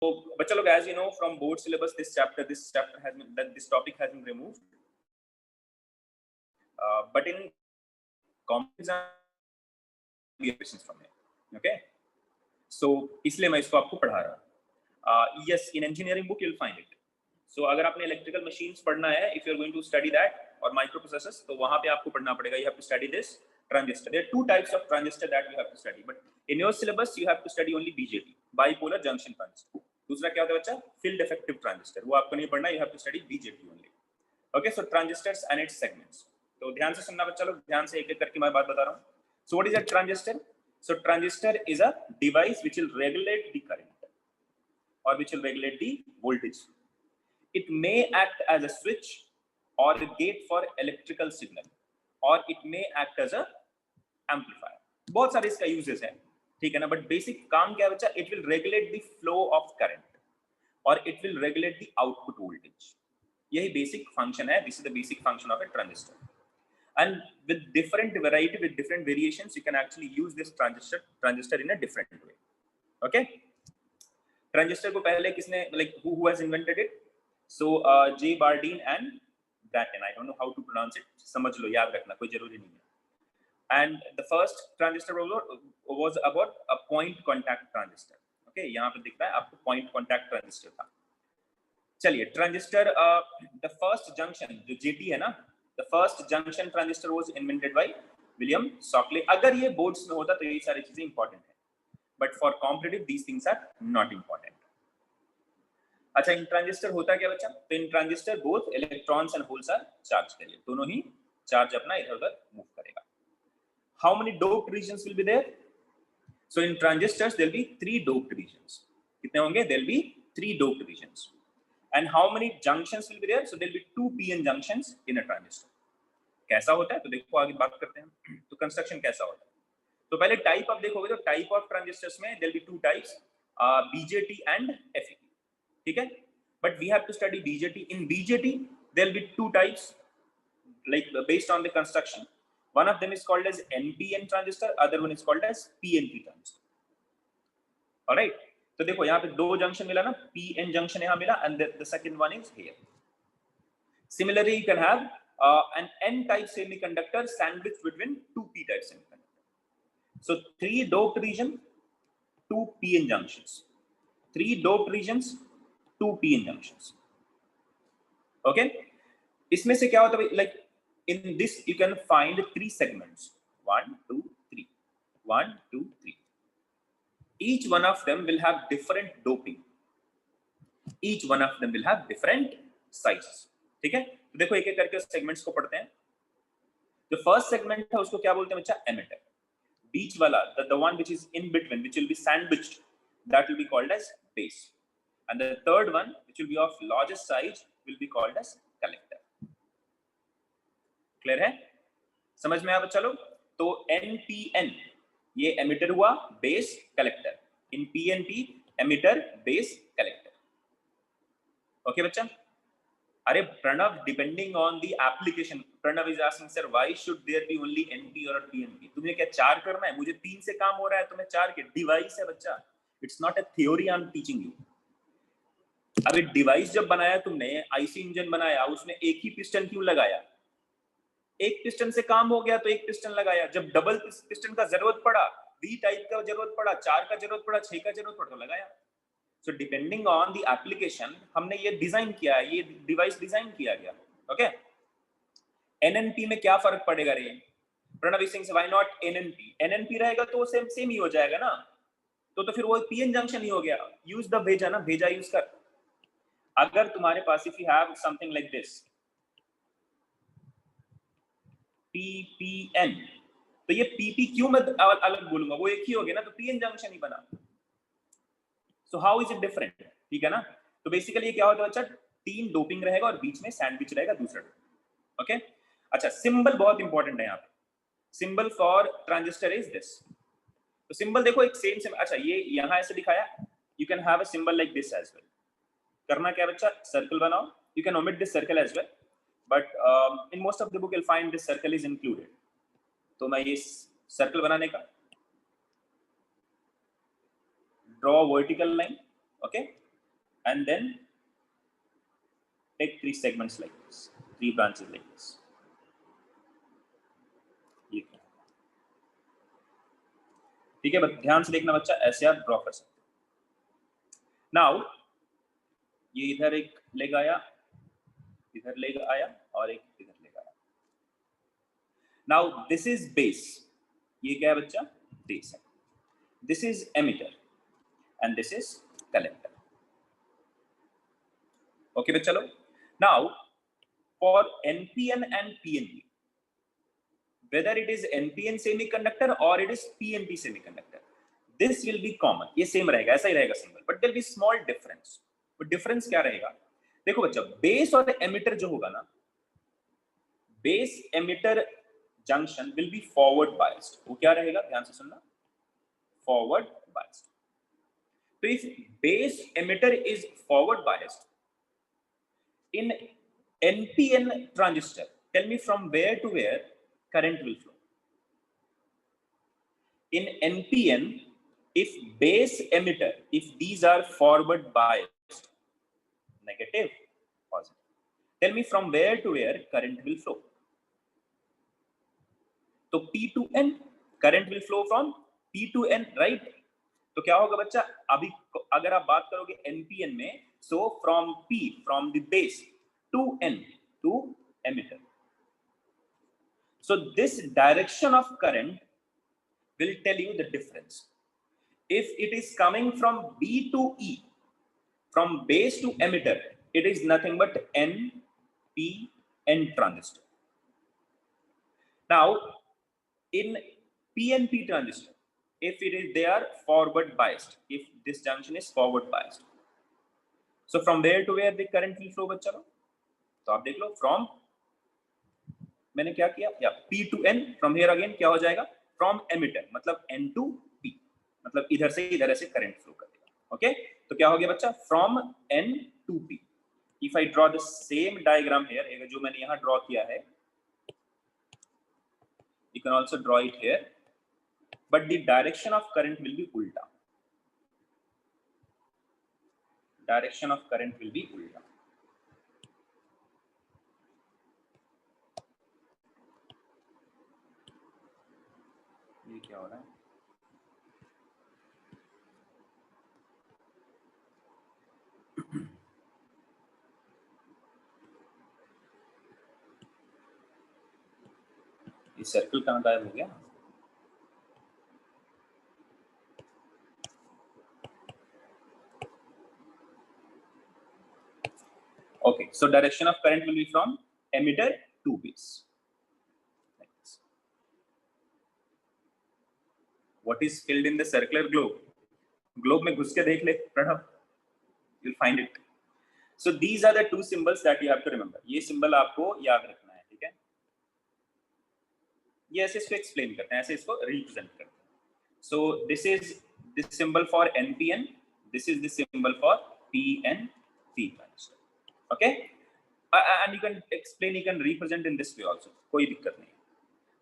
बच्चा लोग, as you know from board syllabus, this topic has been removed, but in common exam questions from it. Okay, so इसलिए मैं इसको आपको पढ़ा रहा हूँ. Yes, in engineering book you'll find it. So अगर आपने electrical machines पढ़ना है, if you're going to study that or microprocessors, तो वहाँ पे आपको पढ़ना पड़ेगा. You have to study this transistor. There are two types of transistor that you have to study, but in your syllabus you have to study only BJT, bipolar junction transistor. दूसरा क्या होता है बच्चा? Field effective transistor. वो आपको नहीं पढ़ना. You have to study BJT only. Okay, so transistors and its segments. तो ध्यान से सुनना बच्चा लोग, ध्यान से एक एक करके मैं बात बता रहा हूँ. So what is a transistor? So transistor is a device which will regulate the current or which will regulate the voltage. It may act as a switch or a gate for electrical signal, or it may act as a amplifier. बहुत सारे इसका uses है, ठीक है ना? But basic काम क्या है बच्चा? It will regulate the flow of current or it will regulate the output voltage. यही basic function है. This is the basic function of a transistor. And with different variety, with different variations, you can actually use this transistor in a different way. Okay? Transistor को पहले किसने, like who has invented it? So J. Bardeen and Brattain. I don't know how to pronounce it. समझ लो, याद रखना, कोई जरूरी नहीं है. And the first transistor was about a point contact transistor. Okay, यहाँ पे दिख रहा है आपको point contact transistor था. चलिए, transistor, the first junction जो JT है ना, the first junction transistor was invented by William Shockley. अगर ये boards में होता तो ये सारी चीजें important है, but for competitive these things are not important. अच्छा, इन ट्रांजिस्टर होता क्या बच्चा? तो इन transistor both electrons and holes are charged करेंगे, दोनों ही चार्ज अपना इधर-उधर मूव करेगा. How many doped regions will be there? So in transistors there will be 3 doped regions. कितने होंगे? There will be 3 doped regions. And how many junctions will be there? So there will be 2 p-n junctions in a transistor. कैसा होता है? तो देखो आगे बात करते हैं. तो कंस्ट्रक्शन कैसा होता है? तो पहले टाइप आप देखोगे तो टाइप ऑफ ट्रांजिस्टर्स में there will be 2 types, BJT and FET. ठीक है? But we have to study BJT. In BJT there will be 2 types, like based on the construction. One of them is called as NPN transistor, other one is called as PNP transistor. All right? तो देखो यहाँ पे 2 junction मिला ना, PN junction यहाँ मिला, and the second one is here. Similarly, you can have an N-type semiconductor sandwiched between 2 P-type semiconductors. So 3 doped region, 2 PN junctions. 3 doped regions, 2 PN junctions. Okay? इसमें से क्या होता है? Like in this, you can find 3 segments. 1, 2, 3. 1, 2, 3. Each one of them will have different doping. Each one of them will have different sizes. ठीक है? तो देखो एक एक करके सेगमेंट्स को पढ़ते हैं. जो फर्स्ट सेगमेंट है उसको क्या बोलते हैं बच्चा? एमिटर. बीच वाला, the one which is in between, which will be sandwiched, that will be called as base. And the third one, which will be of largest size, will be called as collector. Clear है? समझ में आया बच्चा लोग? तो NPN ये emitter हुआ, base, collector. In PNP emitter, base, collector. Okay बच्चा? अरे Pranav, depending on the application, Pranav is asking sir why should there be only NP और PNP? तुम्हें क्या 4 करना है? मुझे 3 से काम हो रहा है, तुम्हें 4 के? डिवाइस है बच्चा, it's not a theory I am teaching you. अभी डिवाइस जब बनाया तुमने, IC इंजन बनाया, उसमें एक ही पिस्टन क्यों लगाया? एक पिस्टन से काम हो गया तो एक पिस्टन लगाया. जब डबल पिस्टन का जरूरत पड़ा, V टाइप का जरूरत पड़ा, 4 का जरूरत पड़ा, 6 का जरूरत पड़ा तो लगाया. सो डिपेंडिंग ऑन द एप्लीकेशन हमने ये डिजाइन किया है, ये डिवाइस डिजाइन किया गया. ओके? NNP में क्या फर्क पड़ेगा रे? प्रणव सिंह से व्हाई नॉट NNP? NNP रहेगा तो सेम ही हो जाएगा ना, तो फिर वो PN जंक्शन ही हो गया. यूज द भेजा ना, भेजा यूज कर. अगर तुम्हारे पास if you have something like this PPN, तो ये PP क्यों मैं अलग बोलूंगा? वो एक ही हो गया ना, तो PN जंक्शन ही बना. So how is it different? ठीक है ना? तो बेसिकली ये क्या होता है बच्चा? 3 डोपिंग रहेगा और बीच में सैंडविच रहेगा दूसरा. ओके? अच्छा, सिंबल बहुत इंपॉर्टेंट है यहाँ पे. Symbol for transistor is this. तो सिंबल देखो एक सेम. अच्छा, ये यहाँ ऐसे दिखाया. You can have a symbol like this as well. करना क्या बच्चा? सर्कल बनाओ. You can omit this circle as well, but in most of the book you'll find this circle is included. तो मैं ये सर्कल बनाने का, draw vertical line. Okay, and then take 3 segments like this, 3 branches like this. ठीक है, ध्यान से देखना बच्चा, ऐसे आप ड्रॉ कर सकते हो। नाउ ये इधर एक लेग आया, इधर लेग आया और एक इधर लेग आया। नाउ दिस इज बेस, ये क्या है बच्चा, बेस है। This is emitter and this is collector. Okay बच्चा लोग, now for NPN and PNP, whether it is NPN semiconductor or it is PNP semiconductor, this will be common, ये same रहेगा, ऐसा ही रहेगा symbol, but there will be small difference. वो difference क्या रहेगा, देखो बच्चा, बेस और एमिटर जो होगा ना, base emitter junction will be forward biased. वो क्या रहेगा, ध्यान से सुनना, फॉरवर्ड बायस्ड। तो if base emitter is forward biased in NPN transistor, tell me from where to where current will flow. In NPN, if base emitter, if these are forward biased, negative, positive, tell me from where to where current will flow. So P to N, current will flow from P to N, right? तो क्या होगा बच्चा, अभी अगर आप बात करोगे NPN में, so from P, from the base to N, to emitter. So this direction of current will tell you the difference. If it is coming from B to E, from base to emitter, it is nothing but NPN transistor. Now in PNP transistor, if it is, they are forward biased, if this junction is forward biased, so from where to where the current will flow बच्चा लोग, तो आप देख लो, from, मैंने क्या किया, या P to N, from here again क्या हो जाएगा, फ्रॉम एमिटर, मतलब N to P, मतलब इधर से इधर ऐसे करंट फ्लो कर देगा। ओके, तो क्या हो गया बच्चा, from N to P। If I draw the same diagram here, जो मैंने यहां ड्रॉ किया है, you can also draw it here, but the direction of current will be ulta. Direction of current will be ulta. ये क्या हो रहा है, ये सर्कल कहां गायब हो गया। Okay, so direction of current will be from emitter to base. Like this. What is filled in the circular globe? Globe में घुस के देख ले Pranav, you'll find it. So these are the two symbols that you have to remember. ये symbol आपको याद रखना है, ठीक है? ये ऐसे इसको explain करते हैं, ऐसे इसको represent करते हैं. So this is this symbol for NPN. This is the symbol for PNP transistor. Okay, and you can explain, you can represent in this way also, कोई दिक्कत नहीं।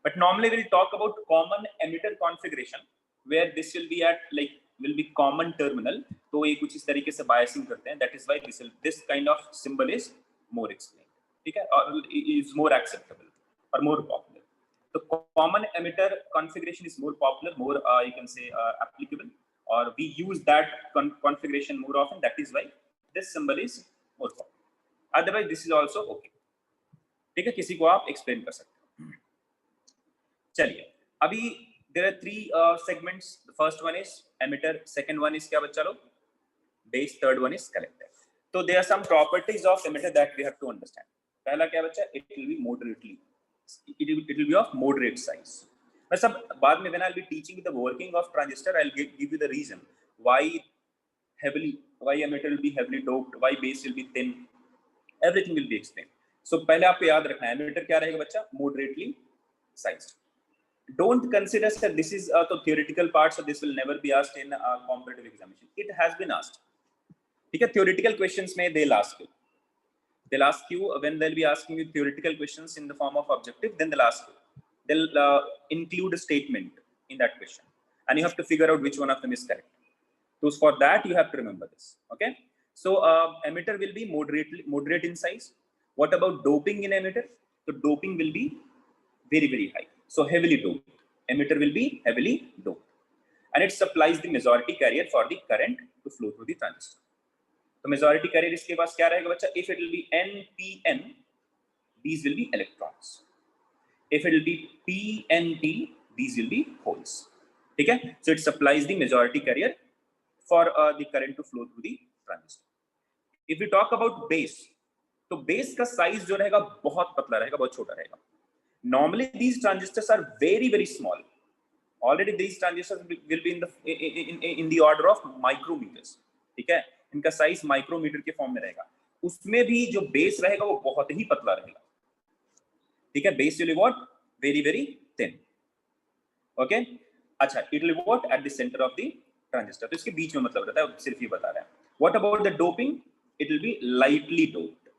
But normally we'll talk about common emitter configuration where this will be at like will be common terminal, तो ये कुछ इस तरीके से biasing करते हैं, that is why this kind of symbol is more explained, ठीक है, or is more acceptable or more popular. So common emitter configuration is more popular, more you can say applicable, or we use that configuration more often, that is why this symbol is more popular. Otherwise this is also okay, ठीक है, किसी को आप explain कर सकते हैं। चलिए, अभी there are 3 segments. The first one is emitter, second one is क्या बच्चा लोग, base, third one is collector. So there are some properties of emitter that we have to understand. पहला क्या बच्चा, it will be moderately, it will be of moderate size. मैं सब बाद में when I'll be teaching the working of transistor, I'll give you the reason why emitter will be heavily doped, why base will be thin, everything will be explained. So पहले आपको याद रखना है, emitter क्या रहेगा बच्चा, moderately sized. Don't consider that this is the theoretical part, so this will never be asked in a competitive examination. It has been asked, ठीक है, theoretical questions में they'll ask you when they'll be asking you theoretical questions in the form of objective, then they'll ask you, they'll include a statement in that question and you have to figure out which one of them is correct. So for that you have to remember this. Okay, So emitter will be moderate in size. What about doping in emitter? So doping will be very high. So heavily doped. Emitter will be heavily doped, and it supplies the majority carrier for the current to flow through the transistor. तो majority carrier इसके पास क्या रहेगा बच्चा? If it will be NPN, these will be electrons. If it will be PNP, these will be holes. ठीक है? So it supplies the majority carrier for the current to flow through the transistor. If we talk about base, तो base का size जो रहेगा बहुत पतला रहेगा, बहुत छोटा रहेगा. Normally these transistors are very small. Already these transistors will be in the order of micrometers. ठीक है? इनका साइज माइक्रोमीटर के फॉर्म में रहेगा. उसमें भी जो बेस रहेगा वो बहुत ही पतला रहेगा. ठीक है? Base will be what? Very thin. Okay? अच्छा, it will be what? At the center of the transistor. तो इसके बीच में मतलब रहता है, सिर्फ ये बता रहा है. What about the doping? It will be lightly doped.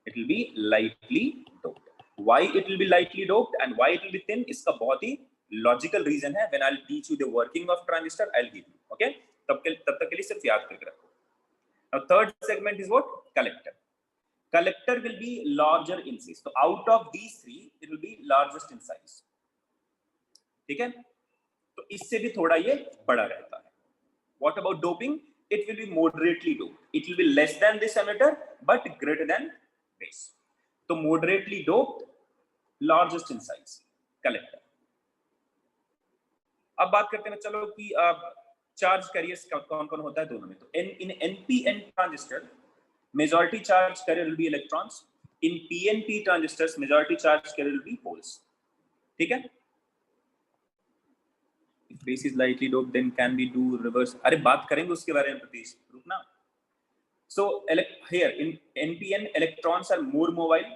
It will be lightly doped. Why it will be lightly doped and why it will be thin? इसका बहुत ही logical reason है. When I'll teach you the working of transistor, I'll give you. Okay? तब तक के लिए सिर्फ याद करके रखो. Now third segment is what? Collector. Collector will be larger in size. So out of these three, it will be largest in size. ठीक है? तो इससे भी थोड़ा ये बड़ा रहता है. What about doping? It will be moderately doped. It will be less than this emitter, but greater than base. So moderately doped, largest in size, collector. अब बात करते हैं चलो कि चार्ज कैरियर्स कौन होता है दोनों में. तो in NPN transistor, majority charge carrier will be electrons. In PNP transistors, majority charge carrier will be holes. ठीक है? If base is lightly doped, then can we do reverse? अरे बात करेंगे उसके बारे में प्रतीश, रुकना. So here in NPN, electrons are more mobile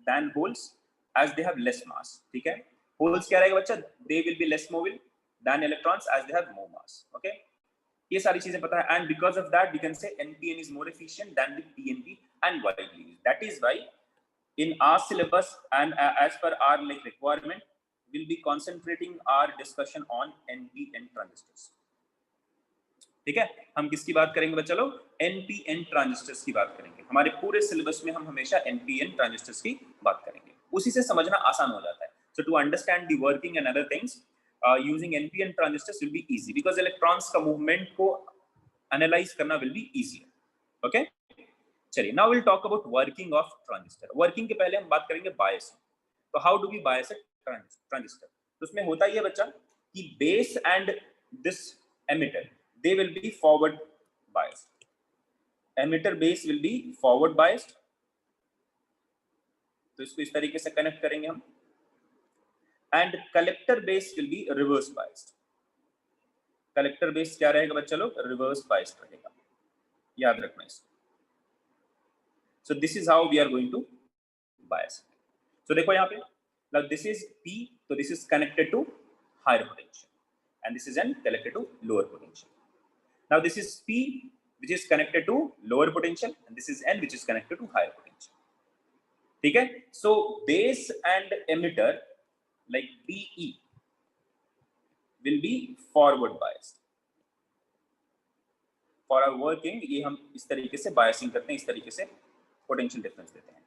than holes as they have less mass. ठीक है? Holes क्या रहेगा बच्चा? They will be less mobile than electrons as they have more mass. Okay? ये सारी चीजें पता है. And because of that, we can say NPN is more efficient than the PNP and widely used. That is why in our syllabus and as per our requirement, will be concentrating our discussion on NPN transistors. ठीक है? हम किसकी बात करेंगे बच्चा लोग? NPN transistors की बात करेंगे. हमारे पूरे सिलेबस में हम हमेशा NPN ट्रांजिस्टर्स की बात करेंगे. उसी से समझना आसान हो जाता है. So to understand the working and other things, using NPN transistors will be easy because electrons का movement को analyze करना will be easier. Okay? चलिए, now we'll talk about working of transistor. Working के पहले हम बात करेंगे biasing. तो how do we bias a transistor? तो उसमें होता ही है बच्चा कि base and this emitter, they will be forward biased. Emitter base will be forward biased. तो इसको इस तरीके से कनेक्ट करेंगे हम. And collector base will be reverse biased. Collector base क्या रहेगा बच्चा लोग? Reverse biased रहेगा. याद रखना इसको. So this is how we are going to bias it. So देखो यहाँ पे, now this is P, so this is connected to higher potential, and this is N connected to lower potential. Now this is P, which is connected to lower potential, and this is N, which is connected to higher potential. ठीक है? So base and emitter like BE will be forward biased. For our working, ये हम इस तरीके से biasing करते हैं, इस तरीके से potential difference देते हैं.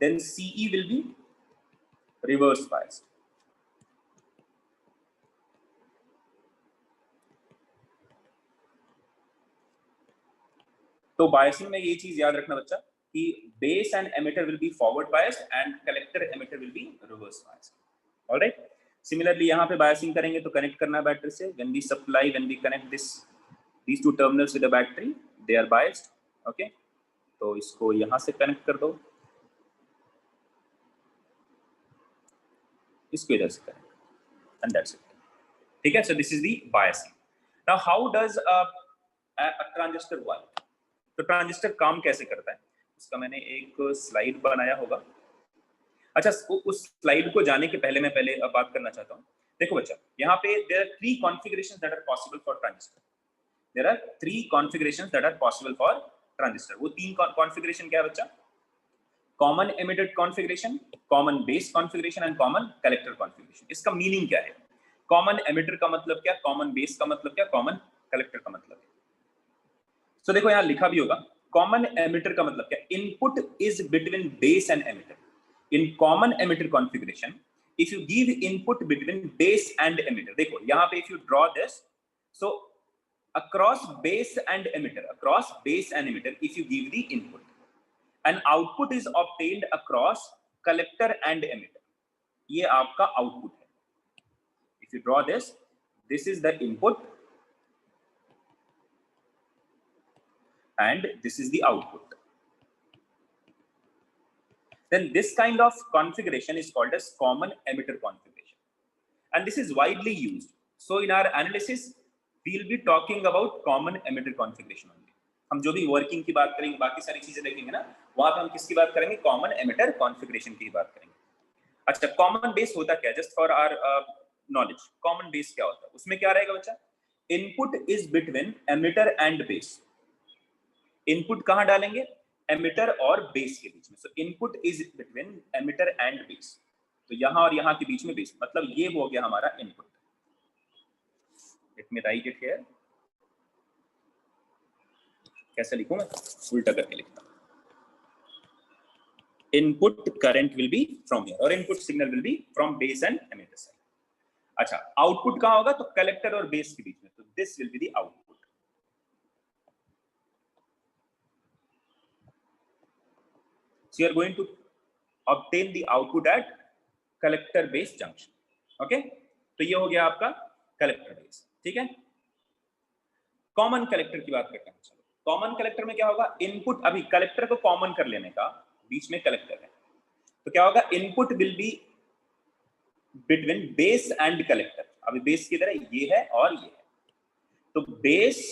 Then CE will be reverse biased. तो बायसिंग में ये चीज याद रखना बच्चा कि base and emitter will be forward biased and collector emitter will be reverse biased. Alright. Similarly यहाँ पे बायसिंग करेंगे तो कनेक्ट करना बैटरी से. When we connect these two terminals with the battery, they are biased. Okay? तो इसको यहाँ से कनेक्ट कर दो, इसको इधर से कनेक्ट, and that's it. ठीक है? So this is the biasing. Now how does a transistor work? तो ट्रांजिस्टर काम कैसे करता है उसका मैंने एक स्लाइड बनाया होगा. अच्छा, उस स्लाइड को जाने के पहले मैं बात करना चाहता हूँ. देखो बच्चा, यहाँ पे there are three configurations that are possible for transistor. There are three configurations that are possible for transistor. वो तीन configuration क्या है बच्चा? Common emitter configuration, common base configuration and common collector configuration. इसका मीनिंग क्या है? Common emitter का मतलब क्या? Common base का मतलब क्या? Common collector का मतलब क्या? तो देखो यहाँ लिखा भी होगा कॉमन एमिटर का मतलब क्या? Input is between base and emitter. In common emitter configuration, if you give input between base and emitter, देखो यहाँ पे if you draw this, so across base and emitter, if you give the input, an output is obtained across collector and emitter. ये आपका output है. If you draw this, this is the input and this is the output. Then this kind of configuration is called as common emitter configuration, and this is widely used. So in our analysis we will be talking about common emitter configuration only. हम जो भी working की बात करेंगे, बाकी सारी चीजें देखेंगे ना, वहां पे हम किसकी बात करेंगे? कॉमन एमिटर कॉन्फ़िगरेशन की बात करेंगे. अच्छा, कॉमन बेस होता क्या? Just for our knowledge, common base क्या होता है? उसमें क्या रहेगा बच्चा? Input is between emitter and base. Input कहां डालेंगे? एमिटर और बेस के बीच में. So input is between emitter and base. तो यहां और यहां के बीच में बेस, मतलब ये हो गया हमारा input. Let me write it here. कैसे लिखूं मैं? उल्टा करके लिखता हूं. Input current will be from here और input signal will be from base and emitter side. अच्छा, आउटपुट कहां होगा? तो कलेक्टर और बेस के बीच में. तो this will be the output. So you are going to obtain the output at collector base junction. Okay, तो ये हो गया आपका कलेक्टर बेस. ठीक है, कॉमन कलेक्टर की बात करते हैं. चलो, कॉमन कलेक्टर में क्या होगा? इनपुट, अभी कलेक्टर को कॉमन कर लेने का, बीच में कलेक्टर है, तो क्या होगा? Input will be between base and collector. अभी बेस किधर है? ये है और ये है. तो बेस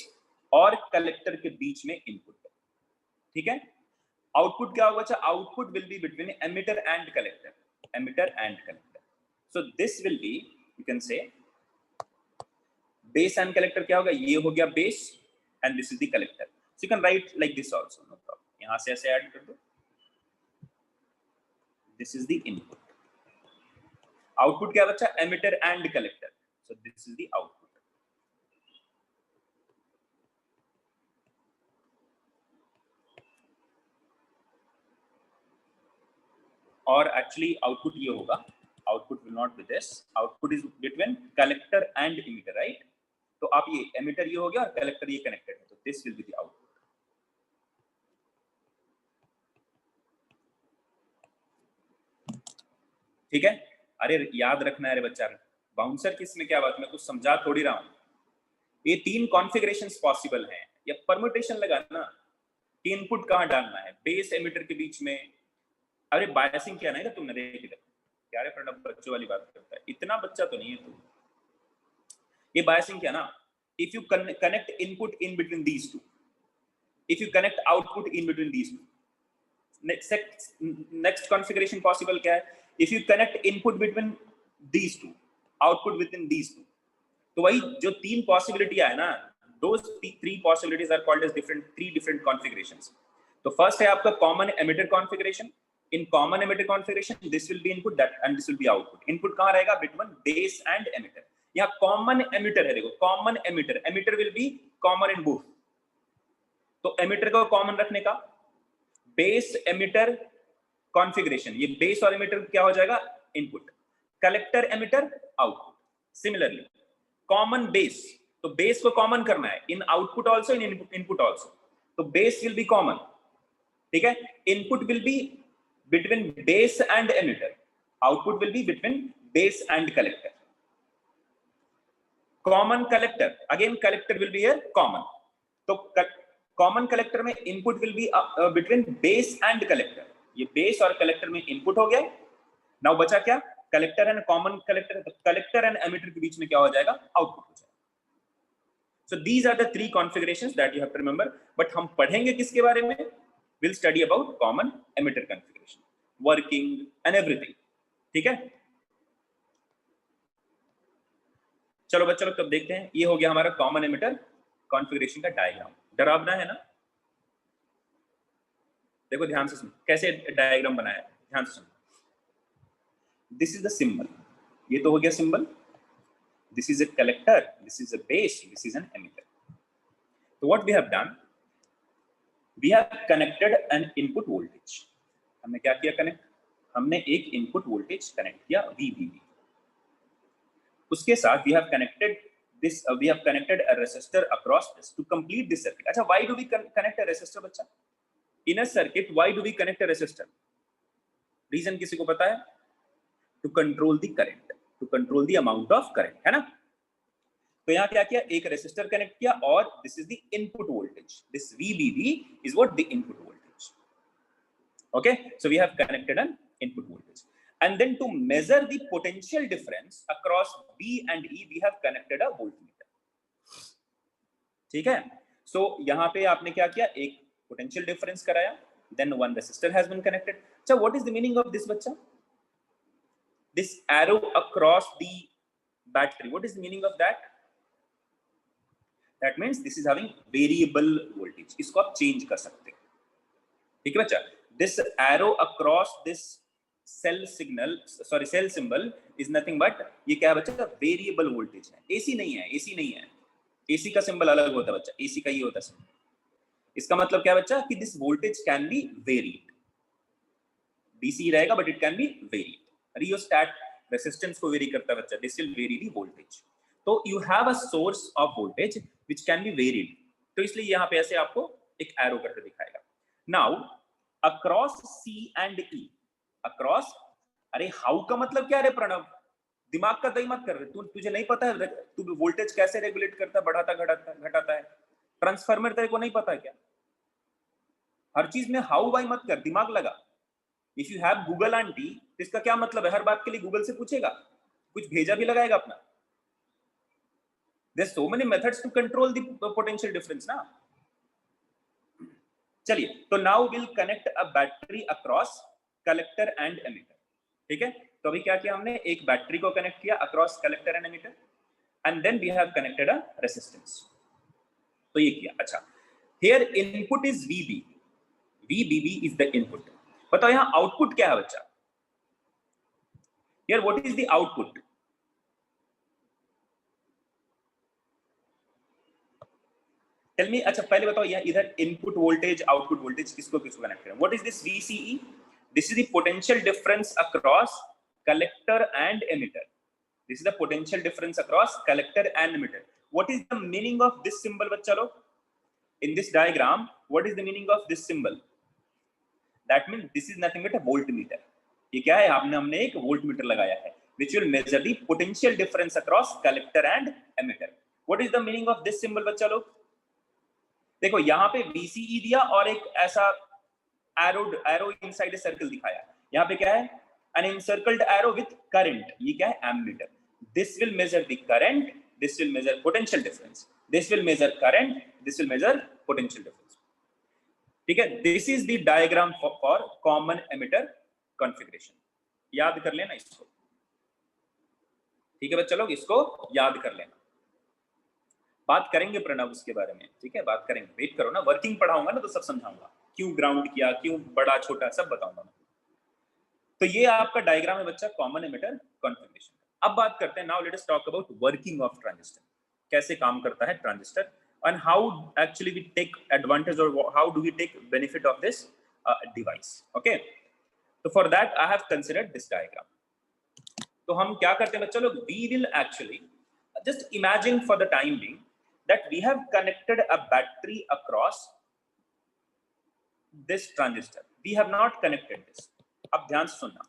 और कलेक्टर के बीच में इनपुट है. ठीक है, आउटपुट क्या होगा? अच्छा, output will be between emitter and collector. So this will be, you can say base and collector. क्या होगा? ये हो गया base and this is the collector. So you can write like this also, no problem. यहां से ऐसे add कर दो. This is the input. Output क्या बच्चा? Emitter and collector. So this is the output. और एक्चुअली आउटपुट ये होगा. Output will not be this. Output is between collector and emitter, right? तो आप ये एमिटर ये हो गया और कलेक्टर ये कनेक्टेड है. तो this will be the output. ठीक है, अरे याद रखना है रे बच्चा. बाउंसर किस में क्या बात? मैं कुछ समझा थोड़ी रहा हूं. ये 3 कॉन्फ़िगरेशंस पॉसिबल हैं. या परम्यूटेशन लगाना कि इनपुट कहां डालना है, बेस एमिटर के बीच में. अरे बायसिंग क्या नहीं था तुमने? देख इधर, क्या रे प्रणब बच्चों वाली बात करता है. इतना बच्चा तो नहीं है तू. ये बायसिंग क्या ना? If you connect input in between these two, if you connect output in between these two. Next configuration possible क्या है? If you connect input between these two, output within these two. तो वही जो 3 पॉसिबिलिटियां है ना, those 3 possibilities are called as 3 different configurations. तो first है आपका common emitter configuration. In common emitter configuration, this will be input that and this will be output. Input कहाँ रहेगा? Between base and emitter. यहाँ common emitter है, देखो common emitter. Emitter will be common in both. तो emitter को common रखने का base emitter configuration. ये base और emitter क्या हो जाएगा? Input. Collector emitter output. Similarly, common base. तो base को common करना है in output also, in input also. तो base will be common. ठीक है? Input will be between base and emitter. Output will be between base and collector. Common collector, again collector will be here common. तो common collector में input will be between base and collector. ये base और collector में input हो गया. Now बचा क्या? Collector and common collector. तो collector and emitter के बीच में क्या हो जाएगा? Output हो जाएगा. So these are the 3 configurations that you have to remember. But हम पढ़ेंगे किसके बारे में? We'll study about common emitter configuration, working and everything. ठीक है, चलो बच्चों लोग तब देखते हैं. ये हो गया हमारा कॉमन एमिटर कॉन्फ़िगरेशन का डायग्राम. डरावना है ना? देखो ध्यान से सुनो कैसे डायग्राम बनाया है. ध्यान से सुनो. This is the symbol. ये तो हो गया symbol. This is a collector, this is a base, this is an emitter. तो what we have done, we have connected an input voltage, हमने क्या किया कनेक्ट, हमने एक इनपुट वोल्टेज कनेक्ट किया VBB, उसके साथ we have connected this we have connected a resistor across this to complete this circuit. अच्छा, why do we connect a resistor बच्चा? In a circuit, why do we connect a resistor? Reason किसी को पता है? To control the current, to control the amount of current, है ना? तो यहाँ क्या किया, एक रेसिस्टर कनेक्ट किया और this is the input voltage. This VBB is what the input voltage. Okay, so we have connected an input voltage. And then to measure the potential difference across B and E, we have connected a voltmeter. ठीक है? So यहाँ पे आपने क्या किया, एक potential difference कराया, then one resistor has been connected. So what is the meaning of this बच्चा? This arrow across the battery. What is the meaning of that? That means this is having variable voltage. इसको आप change कर सकते हैं. ठीक है बच्चा? This arrow across this cell symbol is nothing but, ये क्या है बच्चा, वेरिएबल वोल्टेज है, एसी नहीं है, एसी नहीं है, एसी का सिंबल अलग होता है बच्चा, एसी का ये होता है सिंबल। इसका मतलब क्या है बच्चा कि this voltage can be varied, DC रहेगा but it can be varied. Rheostat resistance को वेरी करता है बच्चा, this will vary the voltage. तो you have a source of voltage which can be varied, तो इसलिए यहाँ पे ऐसे आपको एक एरो करके दिखाएगा। Now across C and E, across, अरे हाउ का मतलब क्या है रे प्रणव, दिमाग का दही मत कर रहे, तुझे नहीं पता है तू वोल्टेज कैसे रेगुलेट करता है, बढ़ाता घटाता है, ट्रांसफार्मर तेरे को नहीं पता है क्या? हर चीज में हाउ बाई मत कर, दिमाग लगा। If you have Google aunty, तो इसका क्या मतलब है, हर बात के लिए गूगल से पूछेगा, कुछ भेजा भी लगाएगा अपना। There's so many methods to control the potential difference ना। चलिए, तो now we'll connect a battery across collector and emitter, ठीक है? तो अभी क्या किया हमने, एक बैटरी को कनेक्ट किया across collector and emitter, and then we have connected a resistance, तो ये किया। अच्छा, here input is VB, VBB is the input। बताओ यहाँ आउटपुट क्या है बच्चा? Here what is the output? Tell me, अच्छा पहले बताओ यहाँ इधर इनपुट वोल्टेज आउटपुट वोल्टेज किसको किसको कनेक्ट करें? What is this VCE? This is the potential difference across collector and emitter. This is the potential difference across collector and emitter. What is the meaning of this symbol बच्चा लोग? In this diagram, what is the meaning of this symbol? That means this is nothing but a voltmeter. ये क्या है, हमने एक voltmeter लगाया है, which will measure the potential difference across collector and emitter. What is the meaning of this symbol बच्चा लोग? देखो यहाँ पे VCE दिया और एक ऐसा एरो इनसाइड ए सर्कल दिखाया। यहाँ पे क्या है, an encircled arrow with current, ये क्या है, ammeter. This will measure the current, this will measure potential difference, this will measure current, this will measure potential difference, ठीक है? This is the diagram for common emitter configuration। याद कर लेना इसको, ठीक है बच्चा लोग, इसको याद कर लेना। बात करेंगे प्रणव उसके बारे में, ठीक है, बात करेंगे, वेट करो ना, वर्किंग पढ़ाऊंगा ना तो सब समझाऊंगा, क्यों ग्राउंड किया, क्यों बड़ा छोटा, सब बताऊंगा मैं। तो ये आपका डायग्राम है बच्चा कॉमन एमिटर कॉन्फ़िगरेशन। अब बात करते हैं, now let us talk about working of transistor, कैसे काम करता है transistor and how actually we take advantage और how do we take benefit of this device. Okay, तो for that I have considered this diagram. तो हम क्या करते हैं बच्चा लोग, we will actually just imagine for the time being that we have connected a battery across this transistor, we have not connected this। अब ध्यान से सुनना,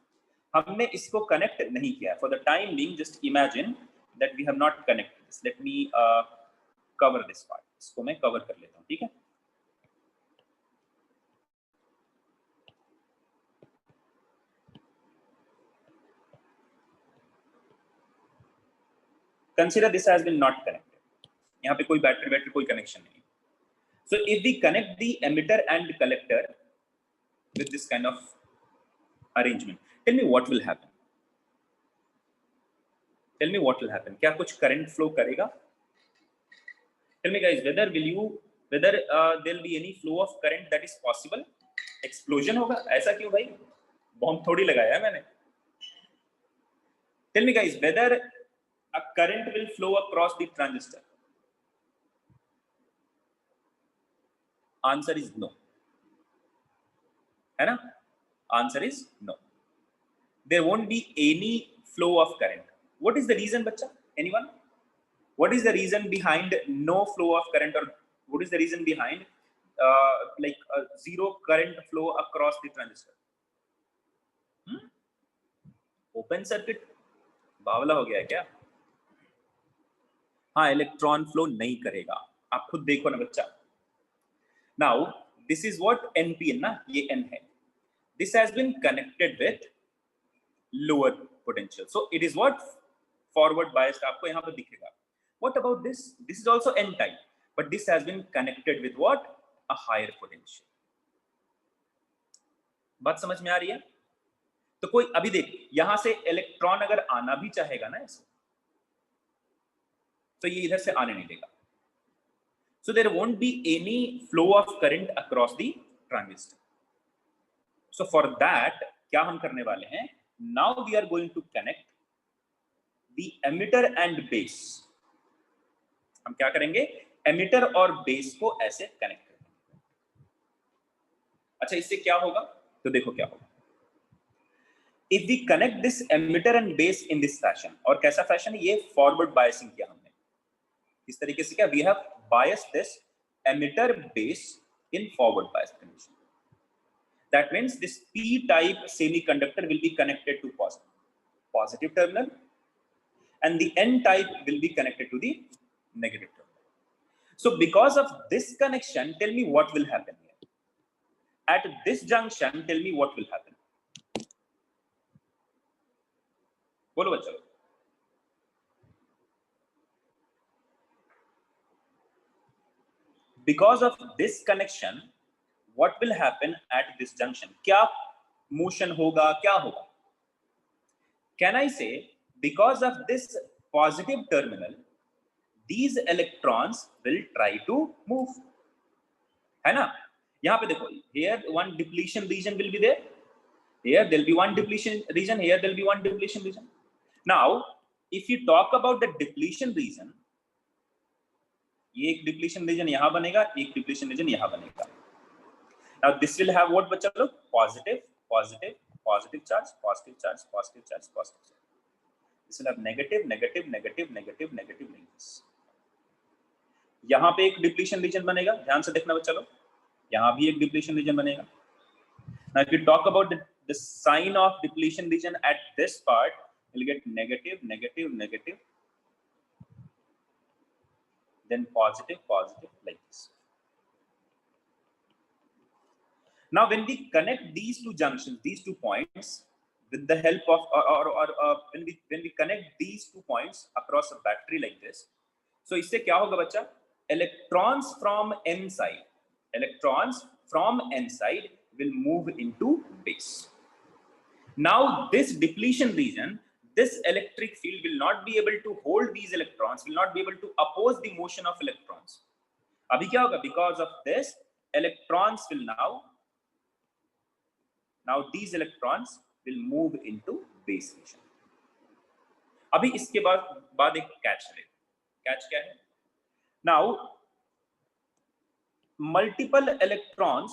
हमने इसको कनेक्ट नहीं किया। for the time being just imagine that we have not connected this। let me cover this part, इसको मैं कवर कर लेता हूं, ठीक है? consider this has been not connected, यहाँ पे कोई बैटरी कोई कनेक्शन नहीं। So if we connect the emitter and collector with this kind of arrangement, tell me what will happen? Tell me what will happen? क्या कुछ current flow करेगा? Tell me guys, whether there'll be any flow of current that is possible? Explosion होगा? ऐसा क्यों भाई? Bomb थोड़ी लगाया है मैंने। Tell me guys, whether a current will flow across the transistor? Answer is no, है ना? Answer is no, there won't be any flow of current. What is the reason, bachcha? Anyone? What is the reason behind no flow of current, or what is the reason behind like zero current flow across the transistor? Open circuit बावला हो गया है क्या? हाँ, electron flow नहीं करेगा, आप खुद देखो ना बच्चा. Now this is what NPN ना, ये N है. This has been connected with lower potential, so it is what forward biased, आपको यहाँ पर दिखेगा. What about this? This is also N type, but this has been connected with what? A higher potential. बात समझ में आ रही है? तो कोई अभी देख, यहां से इलेक्ट्रॉन अगर आना भी चाहेगा ना ऐसे, तो ये इधर से आने नहीं देगा. So there won't be any flow of current across the transistor. So for that क्या हम करने वाले हैं? Now we are going to connect the emitter and base. हम क्या करेंगे? एमिटर और बेस को ऐसे कनेक्ट करेंगे. अच्छा, इससे क्या होगा? तो देखो क्या होगा. If we connect this emitter and base in this fashion, और कैसा फैशन है ये? फॉरवर्ड बायसिंग किया हमने. इस तरीके से क्या? We have biased this emitter base in forward bias condition. That means this p-type semiconductor will be connected to positive terminal, and the n-type will be connected to the negative terminal. So because of this connection, tell me what will happen here. At this junction, tell me what will happen. बोलो बच्चों. Because of this connection, what will happen at this junction? क्या motion होगा, क्या होगा? Can I say because of this positive terminal, these electrons will try to move? है ना? यहाँ पे देखो, here one depletion region will be there. Here there will be one depletion region. Here there will be one depletion region. Now, if you talk about the depletion region, ये एक depletion region यहाँ बनेगा, एक depletion region यहाँ बनेगा. Now this will have what बच्चा लोग? Positive, positive, positive charge, positive charge, positive charge, positive charge. This will have negative, negative, negative, negative, negative, negative. यहाँ पे एक depletion region बनेगा, ध्यान से देखना बच्चा लोग. यहाँ भी एक depletion region बनेगा. Now if you talk about the sign of depletion region at this part, you'll get negative, negative, negative, then positive, positive, like this. Now when we connect these two junctions, these 2 points, with the help of when we connect these 2 points across a battery like this, so इससे क्या होगा बच्चा? Electrons from n side will move into base. Now this depletion region, this electric field will not be able to hold these electrons, will not be able to oppose the motion of electrons. अभी क्या होगा? Because of this, electrons will now these electrons will move into base region. अभी इसके बाद एक catch है. Catch क्या है? Now multiple electrons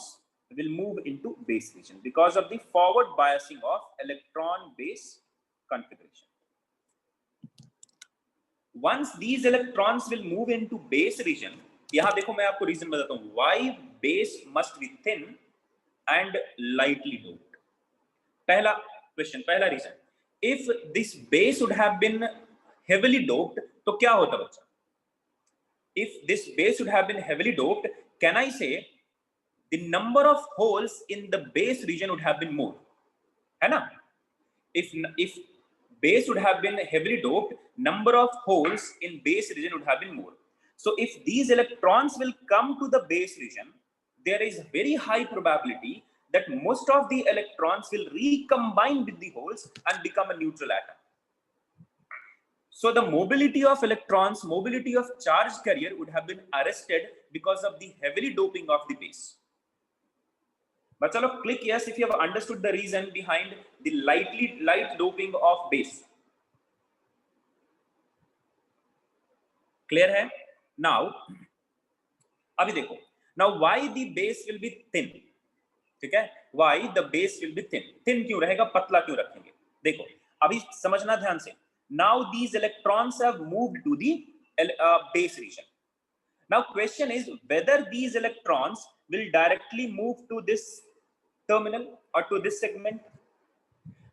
will move into base region because of the forward biasing of electron base configuration. Once these electrons will move into base region, यहां देखो मैं आपको रीजन बताता हूं why base must be thin and lightly doped. पहला question, पहला reason, if this base would have been heavily doped, तो क्या होता बच्चा? If this base would have been heavily doped, can I say the number of holes in the base region would have been more? है ना? If base would have been heavily doped, number of holes in base region would have been more. So if these electrons will come to the base region, there is very high probability that most of the electrons will recombine with the holes and become a neutral atom. So the mobility of electrons, mobility of charge carrier would have been arrested because of the heavily doping of the base. But chalo, click yes if you have understood the reason behind the light doping of base. Clear hai? Now, abhi dekho. Now why the base will be thin? ठीक है, why the base will be thin, thin क्यों रहेगा, पतला क्यों रखेंगे, देखो अभी समझना ध्यान से, now these electrons have moved to the base region. Now question is whether these electrons will directly move to this terminal or to this segment,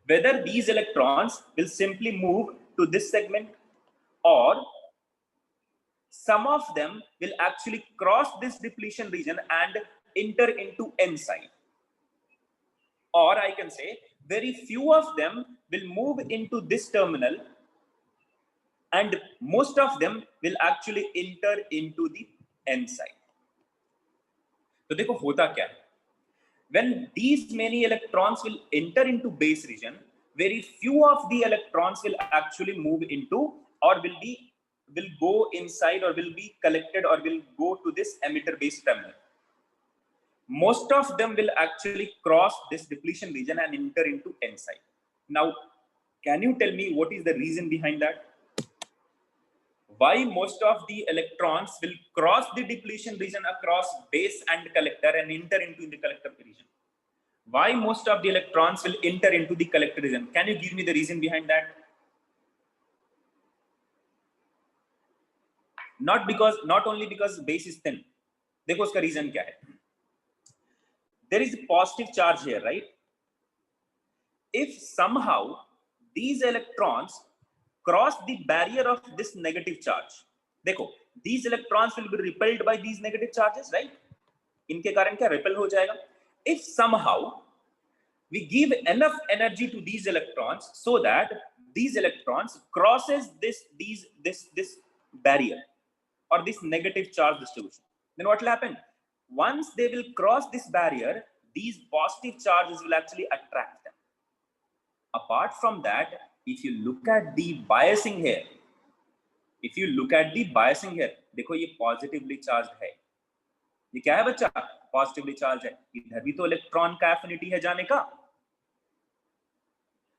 whether these electrons will simply move to this segment, or some of them will actually cross this depletion region and enter into n side, or I can say very few of them will move into this terminal and most of them will actually enter into the n side. तो देखो होता क्या है, when these many electrons will enter into base region, very few of the electrons will actually move into or will go inside or will be collected or will go to this emitter base terminal. Most of them will actually cross this depletion region and enter into n side. Now can you tell me what is the reason behind that? Why most of the electrons will cross the depletion region across base and collector and enter into the collector region? Why most of the electrons will enter into the collector region? Can you give me the reason behind that? Not only because base is thin. देखो उसका reason क्या है? There is a positive charge here, right? If somehow these electrons cross the barrier of this negative charge, देखो these electrons will be repelled by these negative charges, right? इनके कारण क्या repel हो जाएगा? If somehow we give enough energy to these electrons so that these electrons crosses this barrier or this negative charge distribution, then what will happen? Once they will cross this barrier, these positive charges will actually attract them. Apart from that, if you look at the biasing here, देखो ये positively charged है, ये क्या है बच्चा, positively charged है, इधर भी तो इलेक्ट्रॉन का एफिनिटी है जाने का.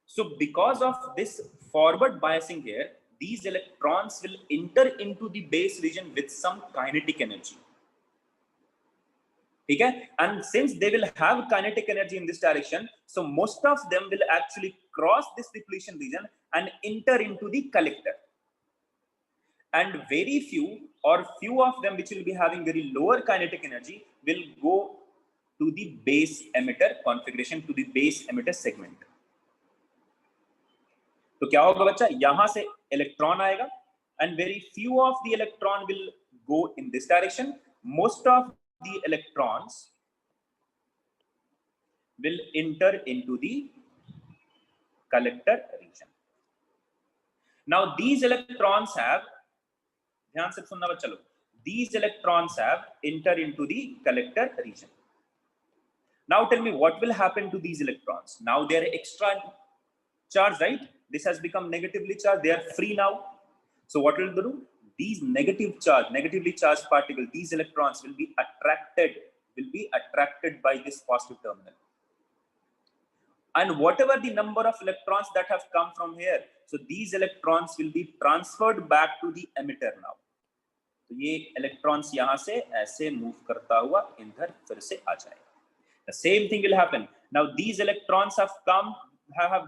So because of this forward biasing here, these electrons will enter into the base region with some kinetic energy. ठीक है, and since they will have kinetic energy in this direction, so most of them will actually cross this depletion region and enter into the collector, and very few of them which will be having very lower kinetic energy will go to the base emitter configuration, to the base emitter segment. तो क्या होगा बच्चा, यहां से electron आएगा and very few of the electron will go in this direction, most of the electrons will enter into the collector region. Now these electrons have, ध्यान से सुनना बच्चा लोग, these electrons have enter into the collector region. Now tell me what will happen to these electrons. Now they are extra charged, right? This has become negatively charged, they are free now. So what will they do? These negatively charged particles, these electrons will be attracted by this positive terminal. And whatever the number of electrons that have come from here, so these electrons will be transferred back to the emitter now. तो ये electrons यहाँ से ऐसे move करता हुआ इधर फिर से आ जाएगा. The same thing will happen. Now these electrons have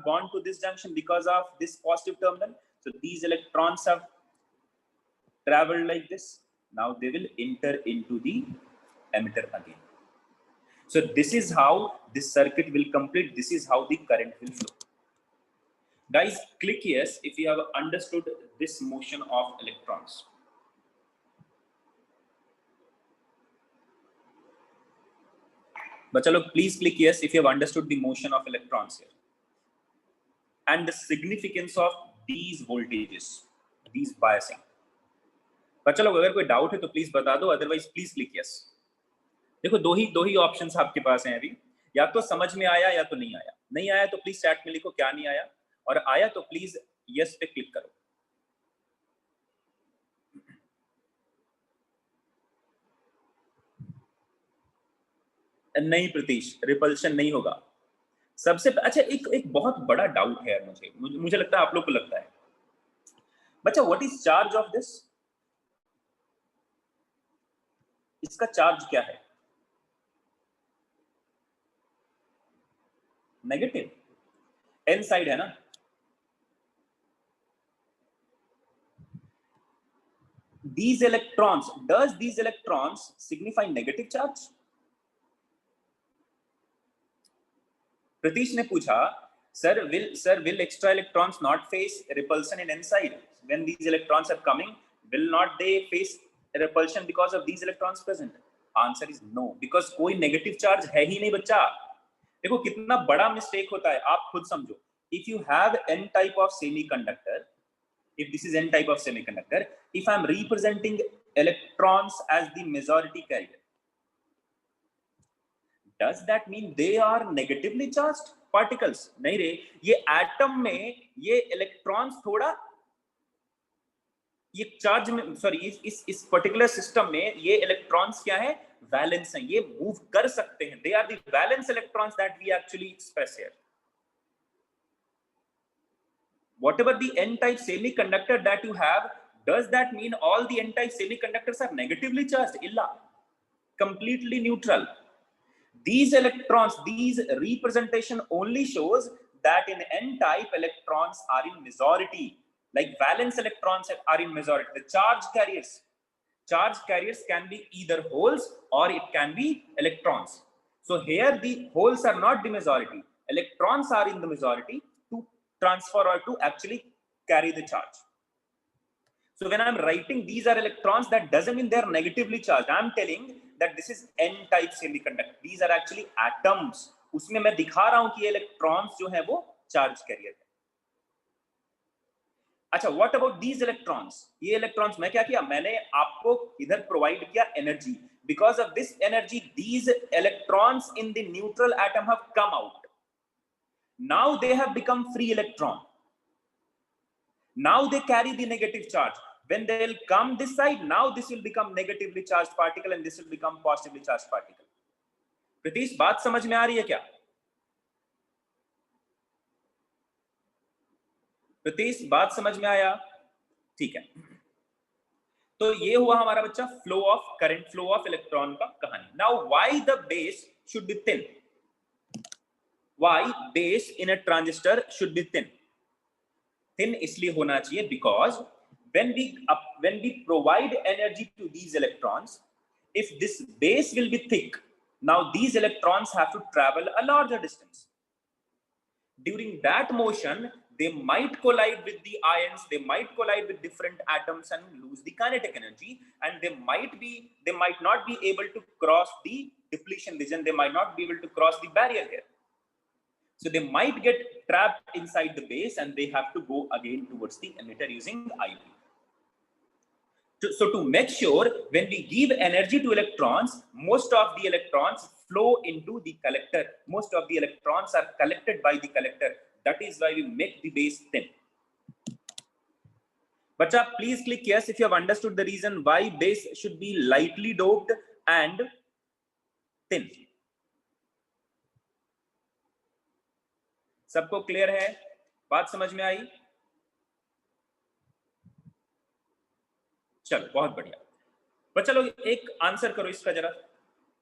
gone to this junction because of this positive terminal. So these electrons have traveled like this. Now they will enter into the emitter again. So this is how this circuit will complete. This is how the current will flow. Guys, click yes if you have understood this motion of electrons. But chalo, please click yes if you have understood the motion of electrons here and the significance of these voltages, these biasing. But chalo, अगर कोई doubt है तो please बता दो, otherwise please click yes. देखो दो ही options आपके पास हैं अभी, या तो समझ में आया या तो नहीं आया. नहीं आया तो प्लीज चैट में लिखो क्या नहीं आया, और आया तो प्लीज यस पे क्लिक करो. नहीं प्रतीश, रिपल्शन नहीं होगा. सबसे अच्छा एक बहुत बड़ा डाउट है यार, मुझे लगता है आप लोग को लगता है. बच्चा what is charge of this? इसका चार्ज क्या है? नेगेटिव, n साइड है ना। These electrons, does these electrons signify negative charge? Pratish ने पूछा, sir will extra electrons not face repulsion in n side when these electrons are coming? Will not they face repulsion because of these electrons present? Answer is no, because कोई negative charge है ही नहीं बच्चा। देखो कितना बड़ा mistake होता है, आप खुद समझो। If you have n type of semiconductor, if this is n type of semiconductor, if I'm representing electrons as the majority carrier, does that mean they are negatively charged particles? नहीं रे, ये atom में ये electrons थोड़ा ये charge में, sorry इस particular system में ये इलेक्ट्रॉन्स क्या है, वैलेंस हैं, ये मूव कर सकते हैं। They are the valence electrons that we actually express here. Whatever the n-type semiconductor that you have, does that mean all the n-type semiconductors are negatively charged? Illa, completely neutral. These electrons, these representation only shows that in n-type electrons are in majority, like valence electrons are in majority. The charge carriers can be either holes or it can be electrons. So here the holes are not the majority, electrons are in the majority to transfer or to actually carry the charge. So when I'm writing these are electrons, that doesn't mean they're negatively charged. I'm telling that this is n-type semiconductor. These are actually atoms. उसमें मैं दिखा रहा हूं कि electrons जो है वो charge carrier है। अच्छा, what about these electrons? ये electrons मैं क्या किया, मैंने आपको इधर provide किया energy. Because of this energy, these electrons in the neutral atom have come out. Now they have become free electron. Now they carry the negative charge. When they will come this side, now this will become negatively charged particle and this will become positively charged particle. Pratish, बात समझ में आ रही है क्या? प्रतीश, बात समझ में आया? ठीक है। तो ये हुआ हमारा बच्चा flow of current, flow of electron का कहानी। Now why the base should be thin? Why base in a transistor should be thin? Thin इसलिए होना चाहिए because when we provide energy to these electrons, if this base will be thick, now these electrons have to travel a larger distance. During that motion, they might collide with the ions, they might collide with different atoms and lose the kinetic energy, and they might not be able to cross the depletion region, they might not be able to cross the barrier here. So they might get trapped inside the base and they have to go again towards the emitter using IV. So to make sure, when we give energy to electrons, most of the electrons flow into the collector. Most of the electrons are collected by the collector. That is why we make the base thin. Bacha, please click yes if you have understood the reason why base should be lightly doped and thin. सबको clear है? बात समझ में आई? चलो, बहुत बढ़िया। बच्चा लोग एक आंसर करो इसका जरा,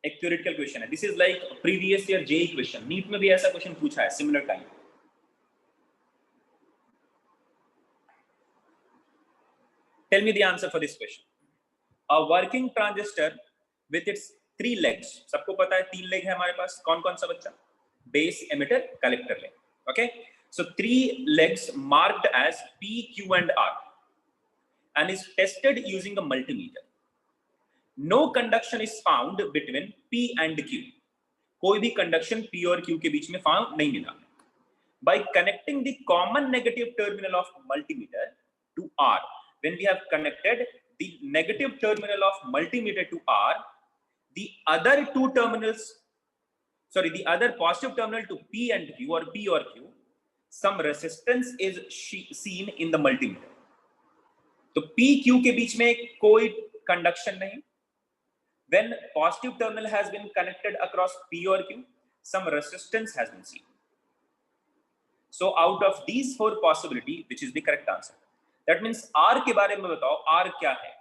एक थ्योरेटिकल क्वेश्चन है। This is like previous year JEE question, NEET में भी ऐसा क्वेश्चन पूछा है similar time. Tell me the answer for this question. A working transistor with its 3 legs, सबको पता है 3 लेग है हमारे पास, कौन कौन सा बच्चा? Base, emitter, collector leg. Okay, so 3 legs marked as P, Q and R and is tested using a multimeter. No conduction is found between P and Q. कोई भी conduction P और Q के बीच में found नहीं मिला। By connecting the common negative terminal of multimeter to R, when we have connected the negative terminal of multimeter to R, the other positive terminal to P and Q or P or Q, some resistance is seen in the multimeter. तो P Q के बीच में कोई conduction नहीं. When positive terminal has been connected across P or Q, some resistance has been seen. So out of these 4 possibility, which is the correct answer? That means R के बारे में बताओ, R क्या है?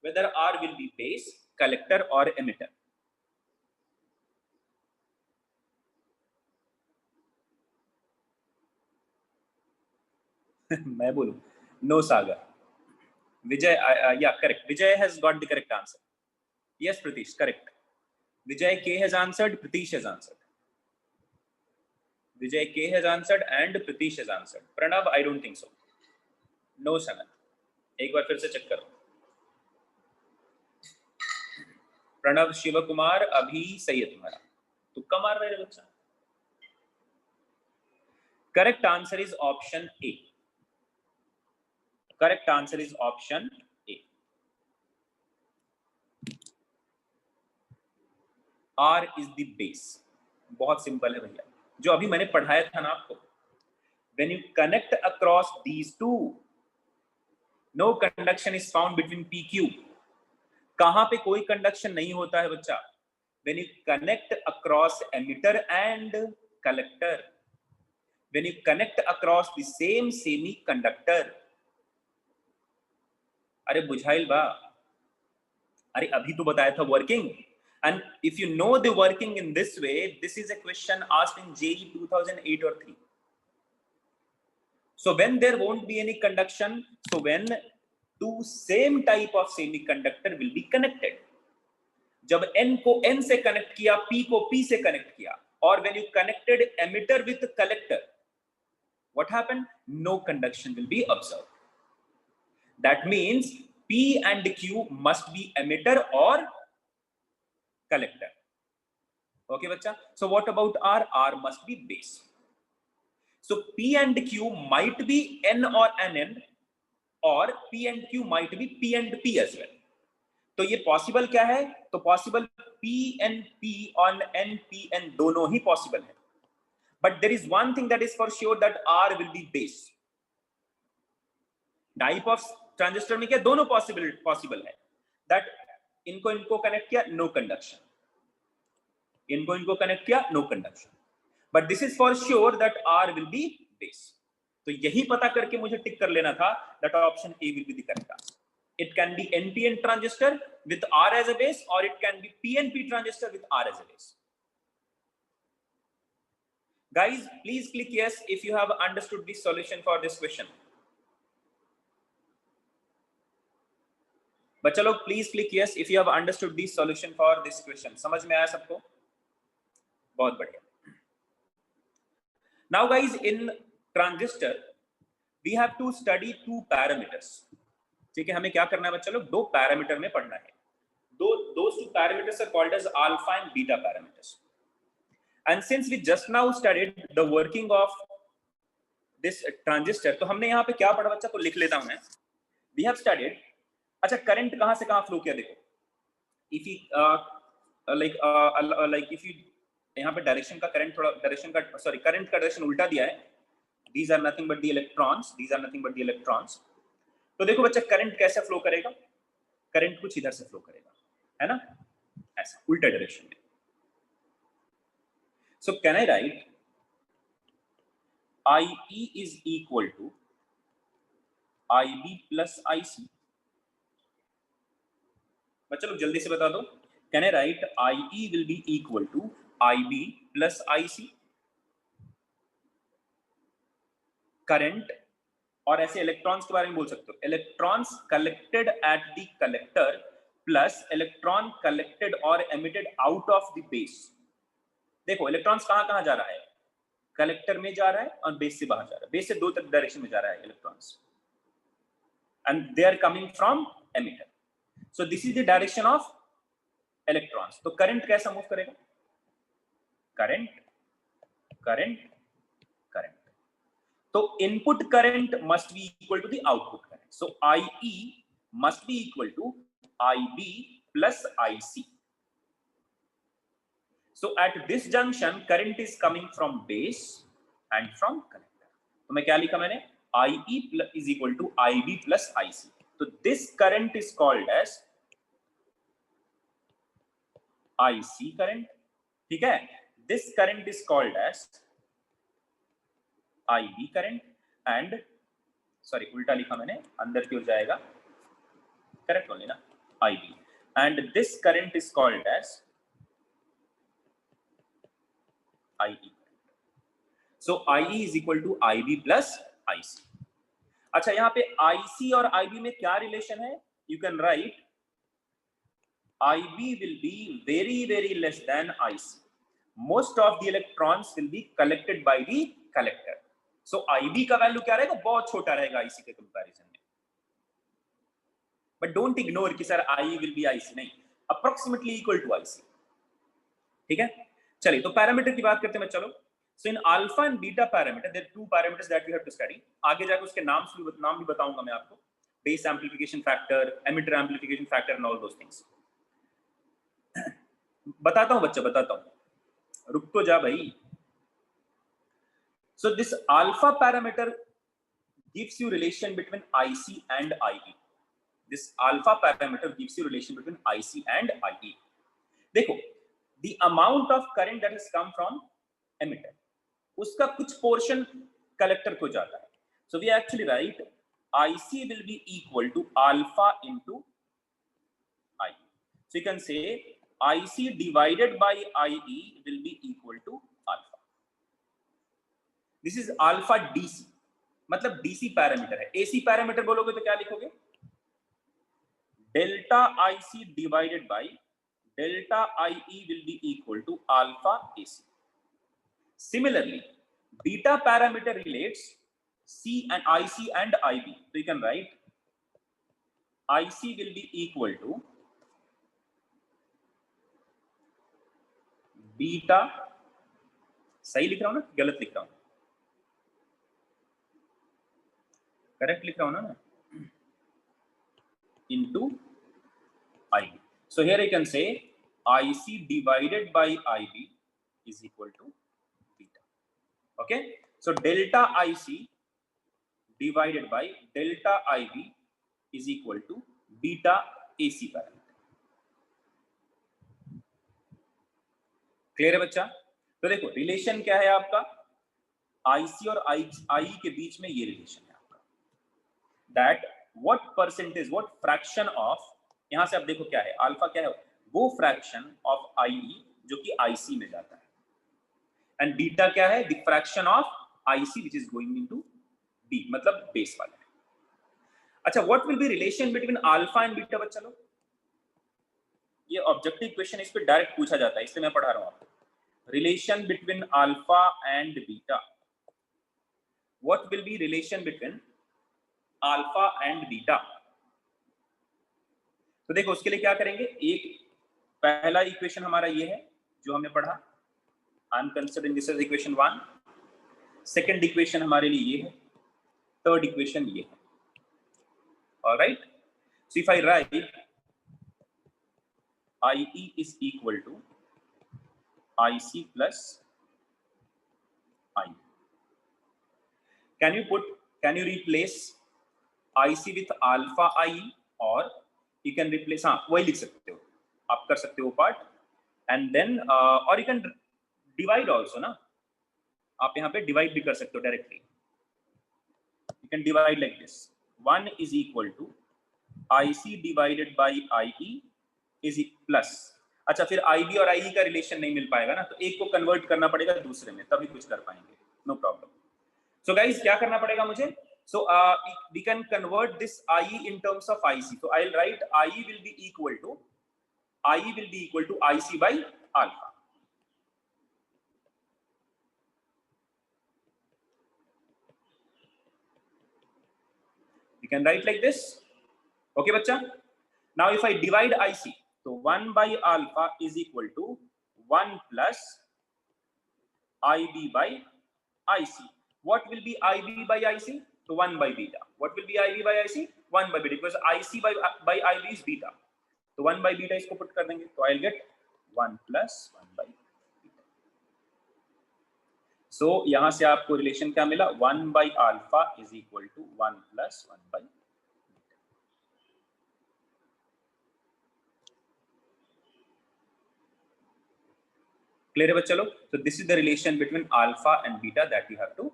Whether R will be base, collector or emitter. मैं बोलूं? No, Sagar. Vijay, yeah, correct. Vijay has got the correct answer. Yes, Pratish, correct. Vijay K has answered, Pratish has answered. Vijay K has answered and Pratish has answered. Pranav, I don't think so. No, Sanat. एक बार फिर से check करो. प्रणव शिव कुमार अभी सही है तुम्हारा. तुक्का मार रहे हो बच्चा. Correct answer is option A. Correct answer is option A. R is the base. बहुत सिंपल है भैया. जो अभी मैंने पढ़ाया था ना आपको. When you connect across these two, no conduction is found between PQ. कहां पे कोई कंडक्शन नहीं होता है बच्चा? When you connect across emitter and collector. When you connect across the same semiconductor. अरे बुझाइल बा. अरे अभी तो बताया था working. And if you know the working in this way, this is a question asked in JEE 2008 or 3. So when there won't be any conduction, so when two same type of semiconductor will be connected. जब N को N से connect किया, P को P से connect किया, और when you connected emitter with collector, what happened? No conduction will be observed. That means P and Q must be emitter or collector. Okay, bacha? So what about R? R must be base. So P and Q might be N or NN, और P and Q might be P and P as well. तो ये possible क्या है? तो possible P and P on N P N दोनों ही possible है. But there is one thing that is for sure, that R will be base. Type of transistor में क्या दोनों पॉसिबल है. दैट इनको कनेक्ट किया, नो कंडक्शन. इनको connect किया, no conduction. But this is for sure that R will be base. तो यही पता करके मुझे टिक कर लेना था that option A will be the correct answer. It can be NPN transistor with R as a base, or it can be PNP transistor with R as a base. Guys, please click yes if you have understood the solution for this question. बच्चा लोग please click yes if you have understood the solution for this question. समझ में आया सबको? बहुत बढ़िया. Now guys, in transistor we have to study two parameters. ठीक है, हमें क्या करना है बच्चा लोग? दो पैरामीटर में पढ़ना है. Those two parameters are called as alpha and beta parameters. And since we just now studied the working of this transistor, तो हमने यहाँ पे क्या पढ़ा बच्चा? तो लिख लेता हूं मैं. We have studied. अच्छा, करंट कहां से कहां फ्लो किया देखो. If you like if you यहाँ पे डायरेक्शन का करंट थोड़ा डायरेक्शन का करंट का डायरेक्शन उल्टा दिया है. These are nothing but the electrons. These are nothing but the electrons. तो देखो बच्चा, करंट कैसे फ्लो करेगा? करंट कुछ इधर से फ्लो करेगा, है ना, ऐसा उल्टा डायरेक्शन में. So can I write IE is equal to IB plus IC? बच्चा लोग जल्दी से बता दो. Can I write IE will be equal to IB plus IC? Current, और ऐसे इलेक्ट्रॉन्स के बारे में बोल सकते हो. Electrons collected at the collector plus electron collected और emitted out of the base. देखो इलेक्ट्रॉन्स कहां कहां जा रहा है? कलेक्टर में जा रहा है और बेस से बाहर जा रहा है. बेस से दो डायरेक्शन में जा रहा है electrons, and they are coming from emitter. So this is the direction of electrons. तो करंट कैसा मूव करेगा? Current current current. तो input current must be equal to the output current. So IE must be equal to IB plus IC. So at this junction current is coming from base and from collector. तो मैं क्या लिखा मैंने? IE is equal to IB plus IC. तो this current is called as IC current. ठीक है, this current is called as IB current and sorry उल्टा लिखा मैंने, अंदर की ओर जाएगा, करेक्ट ओनली ना, IB, and this current is called as IE. So IE is equal to IB plus IC. अच्छा, यहाँ पे IC और IB में क्या रिलेशन है? You can right IB will be very less than IC. Most of the electrons will be collected by the collector. So IB का value क्या रहेगा? बहुत छोटा रहेगा IC के कंपैरिजन में. But don't ignore कि sir IE will be IC, नहीं, approximately equal to IC. ठीक है, चलिए तो पैरामीटर की बात करते हैं. चलो, so in alpha and beta parameter there are two parameters that we have to study. आगे जाकर उसके नाम भी बताऊंगा मैं आपको. Base amplification factor, emitter amplification factor and all those things. बताता हूं बच्चा, बताता हूं, रुक तो जा भाई. So this alpha parameter gives you relation between IC and IE. This alpha parameter gives you relation between IC and IE. देखो, the amount of current that has come from emitter, उसका कुछ portion collector को जाता है. So we actually write IC will be equal to alpha into IE. So you can say IC divided by IE will be equal to alpha. This is alpha DC, मतलब DC parameter है. AC parameter बोलोगे तो क्या लिखोगे? Delta IC divided by delta IE will be equal to alpha AC. Similarly, beta parameter relates C and IC and IB. So you can write IC will be equal to beta, सही लिख रहा हूं ना, गलत लिख रहा हूं? Correct लिख रहा हूं ना? into IB. So here I can say IC divided by IB is equal to beta. Okay, so delta IC divided by delta IB is equal to beta AC parameter. Clear है बच्चा? तो देखो relation क्या है आपका, IC और IE के बीच में ये रिलेशन है आपका, that what percentage, what fraction of, यहां से आप देखो क्या है, अल्फा क्या है, वो फ्रैक्शन ऑफ IE जो कि IC में जाता है, एंड बीटा क्या है, the fraction of IC which is going into B, मतलब बेस वाला है. अच्छा, what will be relation between alpha and beta? बच्चा लोग, ये ऑब्जेक्टिव क्वेश्चन इस पे डायरेक्ट पूछा जाता है, इसलिए मैं पढ़ा रहा हूं आपको. Relation between alpha and beta, what will be relation between alpha and beta? तो देखो उसके लिए क्या करेंगे, एक पहला इक्वेशन हमारा ये है जो हमने पढ़ा, I am considering this as equation 1. Second equation हमारे लिए ये है, थर्ड इक्वेशन ये है. Alright, so if I write IE is equal to IC plus IE. Can you replace IC with alpha IE, or you can replace, हाँ वही लिख सकते हो, आप कर सकते हो पार्ट, एंड देन और यू कैन डिवाइड ऑल्सो ना, आप यहाँ पे डिवाइड भी कर सकते हो directly. You can divide like this, 1 is equal to IC divided by IE is plus. अच्छा, फिर IB और IE का रिलेशन नहीं मिल पाएगा ना, तो एक को कन्वर्ट करना पड़ेगा दूसरे में, तभी कुछ कर पाएंगे. No problem. सो गाइस क्या करना पड़ेगा मुझे, so we can convert this IE in terms of IC. तो I will write IE will be equal to IC by alpha. We can write like this. Okay बच्चा, now if I divide IC, तो 1 by alpha is equal to 1 plus IB by IC. What will be IB by IC? So 1 by beta. What will be IB by IC? 1 by beta, because IC by IB is beta. तो 1 by beta इसको put कर देंगे, तो I'll get 1 plus 1 by beta. So यहां से आपको relation क्या मिला, 1 by alpha is equal to 1 plus 1 by. Clear है बच्चा लोग? तो this is the relation between alpha and beta that you have to.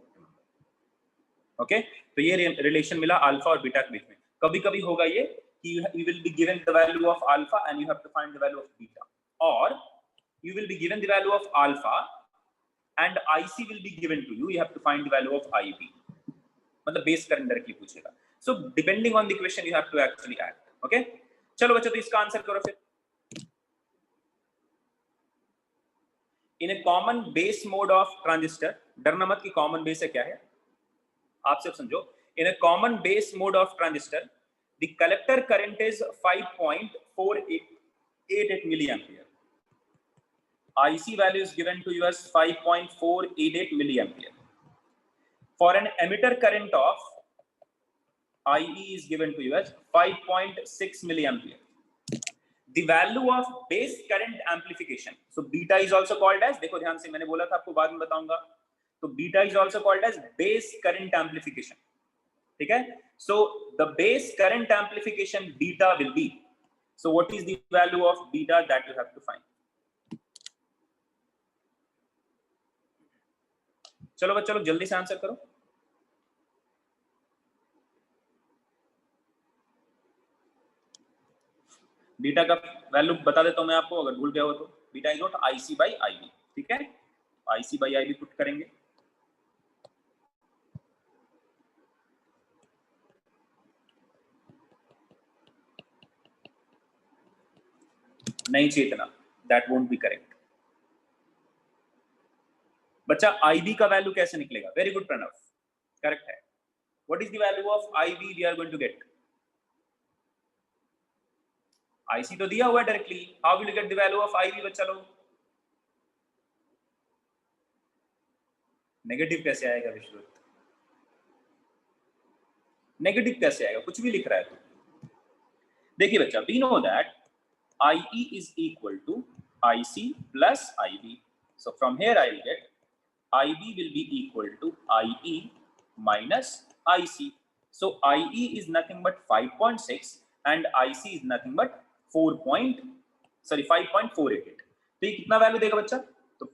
Okay, तो ये रिलेशन मिला अल्फा और बीटा के बीच में. कभी कभी होगा ये कि you will be given the value of alpha and you have to find the value of beta, or you will be given the value of alpha and IC will be given to you, you have to find the value of IB. मतलब base current directly पूछेगा। So depending on the question you have to actually act. Okay, चलो बच्चों, तो इसका answer करो फिर। In a common base mode of transistor, डरना मत कि कॉमन बेस है क्या है, आप सिर्फ समझो। In a common base mode of transistor the collector current is 5.488 milliampere. IC value is given to you as 5.488 milliampere. For an emitter current of IE is given to you as 5.6 milliampere. The value of base current amplification. So beta is also called as, देखो ध्यान से, मैंने बोला था आपको बाद में बताऊंगा, तो beta is also called as base current amplification. ठीक है? So the base current amplification beta will be. So what is the value of beta that you have to find? चलो बच्चों, लोग जल्दी से आंसर करो। बीटा का वैल्यू बता देता हूं मैं आपको, अगर भूल गया हो तो। Beta is not IC by IB, ठीक है? IC by IB पुट करेंगे। नहीं Chetna, that won't be correct. बच्चा IB का वैल्यू कैसे निकलेगा? वेरी गुड प्रणव, करेक्ट है। What is the value of IB we are going to get? IC तो दिया हुआ है directly, how will you get the value of IB बच्चा लोग? नेगेटिव कैसे आएगा विश्वजीत? नेगेटिव कैसे आएगा? कुछ भी लिख रहा है तू। देखिए बच्चा, we know that IE is equal to IC plus IB. So from here I will get IB will be equal to IE minus IC. So IE is nothing but 5.6 and IC is nothing but 5.488. तो ये कितना value देगा बच्चा? तो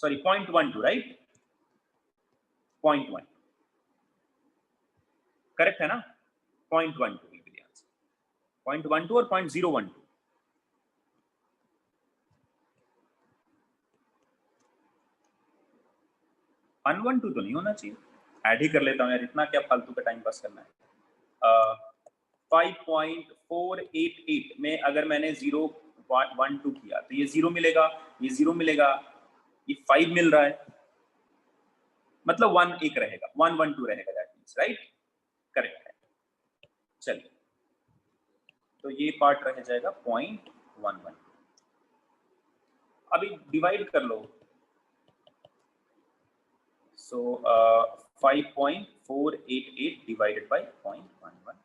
0.12, right? 0.1 correct है ना? 0.12 will be the answer. 0.12 और 0.012। अनवन to तो नहीं होना चाहिए, ऐड ही कर लेता हूं यार, इतना क्या फालतू का टाइम पास करना है। 5.488 में अगर मैंने 0.12 किया तो ये 0 मिलेगा, ये 0 मिलेगा, ये 5 मिल रहा है, मतलब 1 एक रहेगा, 112 रहेगा, दैट मींस राइट, करेक्ट है। चलिए, तो ये पार्ट रह जाएगा 0.11। अभी डिवाइड कर लो। So 5.488 divided by 0.11,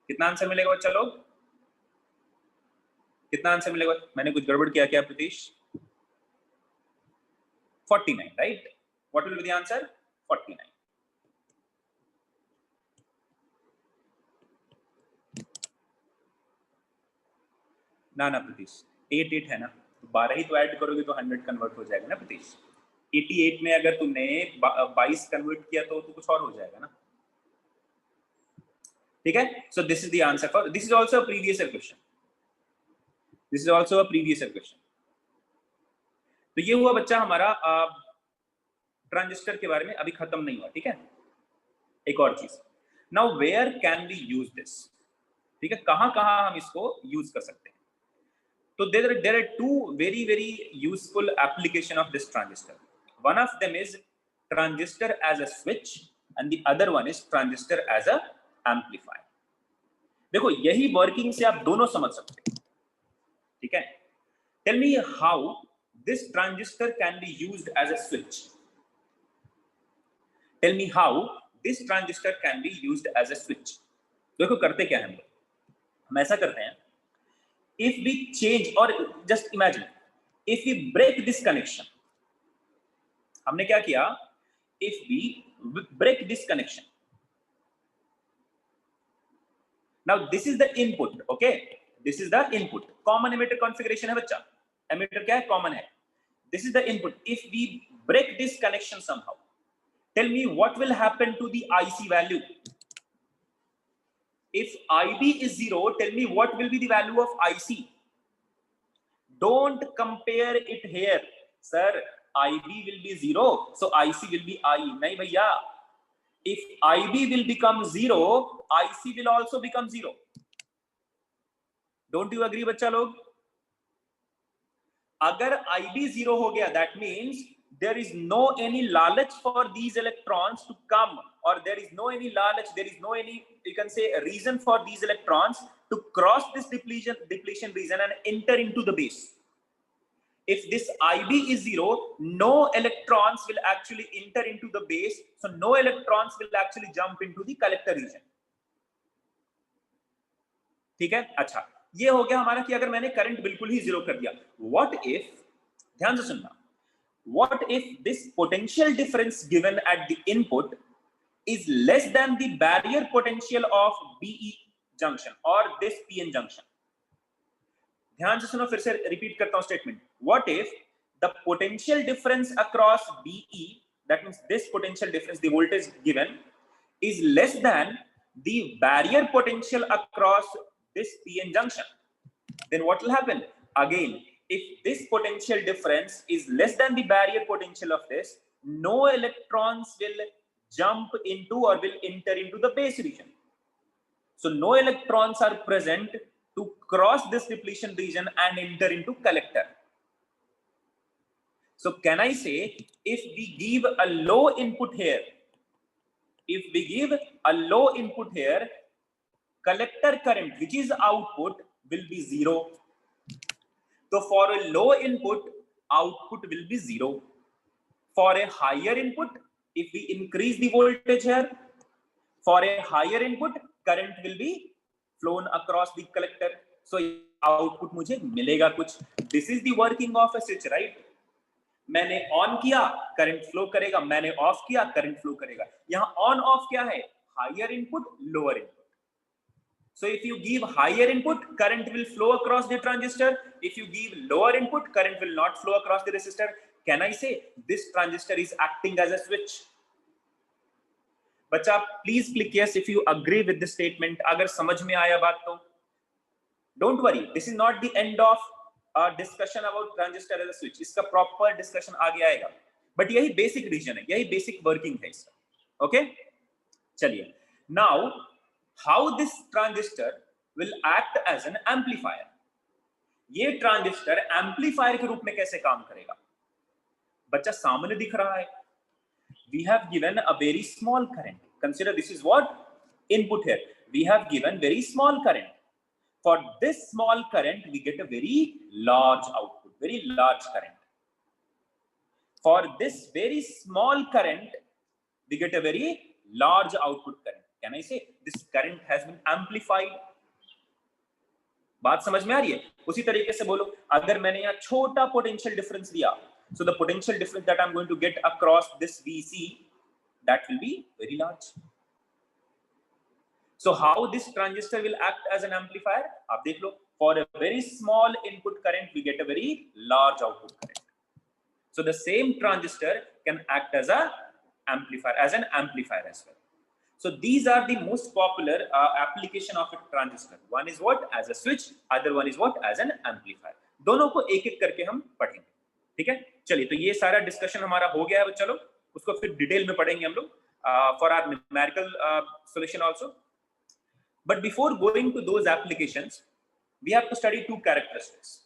कितना आंसर मिलेगा बच्चा लोग? कितना आंसर मिलेगा? मैंने कुछ गड़बड़ किया क्या Pratish? 49, right? What will be the answer? 49. ना प्रतीश, 88 है ना, तो 12 ही तो ऐड करोगे तो 100 कन्वर्ट हो जाएगा ना प्रतीश। 88 में अगर तुमने 22 कन्वर्ट किया तो कुछ और हो जाएगा ना, ठीक है? सो this is the answer for this is also a previous year question, this is also a previous year question. तो ये हुआ बच्चा हमारा ट्रांजिस्टर के बारे में, अभी खत्म नहीं हुआ, ठीक है? एक और चीज, now where can we use this, ठीक है? कहां हम इसको यूज कर सकते हैं? तो there are two very useful application of this transistor. One of them is transistor as a switch and the other one is transistor as a amplifier. देखो, यही वर्किंग से आप दोनों समझ सकते हैं, ठीक है? Tell me how this transistor can be used as a switch. Tell me how this transistor can be used as a switch. देखो करते क्या है हम ऐसा करते हैं, if we change or just imagine if we break this connection, हमने क्या किया? if we break this connection, now this is the input, okay, this is the input, common emitter configuration है बच्चा, emitter क्या है? common है, this is the input. If we break this connection somehow, tell me what will happen to the IC value? If IB is 0, tell me what will be the value of IC? Don't compare it here. Sir, IB will be 0, so IC will be I. नहीं भैया, if IB will become 0, IC will also become 0. Don't you agree बच्चा लोग? अगर IB 0 हो गया, that means there is no any laलच for these electrons to come, or there is no any laलच, there is no any, you can say, a reason for these electrons to cross this depletion region and enter into the base. If this IB is 0, no electrons will actually enter into the base, so no electrons will actually jump into the collector region. ठीक है? अच्छा, ये हो गया हमारा कि अगर मैंने करंट बिल्कुल ही 0 कर दिया. What if, ध्यान से सुनना, what if this potential difference given at the input is less than the barrier potential of BE junction or this PN junction? ध्यान से सुनो, फिर से रिपीट करता हूं statement. What if the potential difference across BE, that means this potential difference, the voltage given, is less than the barrier potential across this PN junction? Then what will happen? Again, if this potential difference is less than the barrier potential of this, no electrons will jump into or will enter into the base region. So no electrons are present to cross this depletion region and enter into collector. So can I say, if we give a low input here, collector current, which is output, will be 0. So for a low input, output will be 0. For a higher input, if we increase the voltage here, for a higher input, current will be flown across the collector. So output मुझे मिलेगा कुछ. This is the working of a switch, right? मैंने on किया, current flow करेगा, मैंने of किया, current flow करेगा. यहाँ ऑन ऑफ क्या है? Higher input, lower input. So if you give higher input, current will flow across the transistor. If you give lower input, current will not flow across the resistor. Can I say this transistor is acting as a switch? बच्चा please click yes if you agree with this statement. अगर समझ में आया बात तो don't worry, this is not the end of discussion about transistor as a switch. इसका proper discussion आगे आएगा. But यही basic region है, यही basic working है इसका. Okay? चलिए. Now how this transistor will act as an amplifier? ये ट्रांजिस्टर एम्पलीफायर के रूप में कैसे काम करेगा? बच्चा सामने दिख रहा है. We have given a very small current. Consider this is what? Input here. We have given very small current. For this small current, we get a very large output, very large current. For this very small current, we get a very large output current. Can I say this current has been amplified? बात समझ में आ रही है? उसी तरीके से बोलो, अगर मैंने यहाँ छोटा potential difference दिया, so the potential difference that I'm going to get across this VC, that will be very large. So how this transistor will act as an amplifier? आप देख लो, for a very small input current, we get a very large output current. So the same transistor can act as an amplifier as well. So these are the most popular application of a transistor. One is what? As a switch. Other one is what? As an amplifier. दोनों को एक एक करके हम पढ़ेंगे. ठीक है? चलिए, तो ये सारा डिस्कशन हमारा हो गया है. चलो उसको फिर डिटेल में पढ़ेंगे हम लोग for our numerical solution also. But before going to those applications, we have to study two characteristics.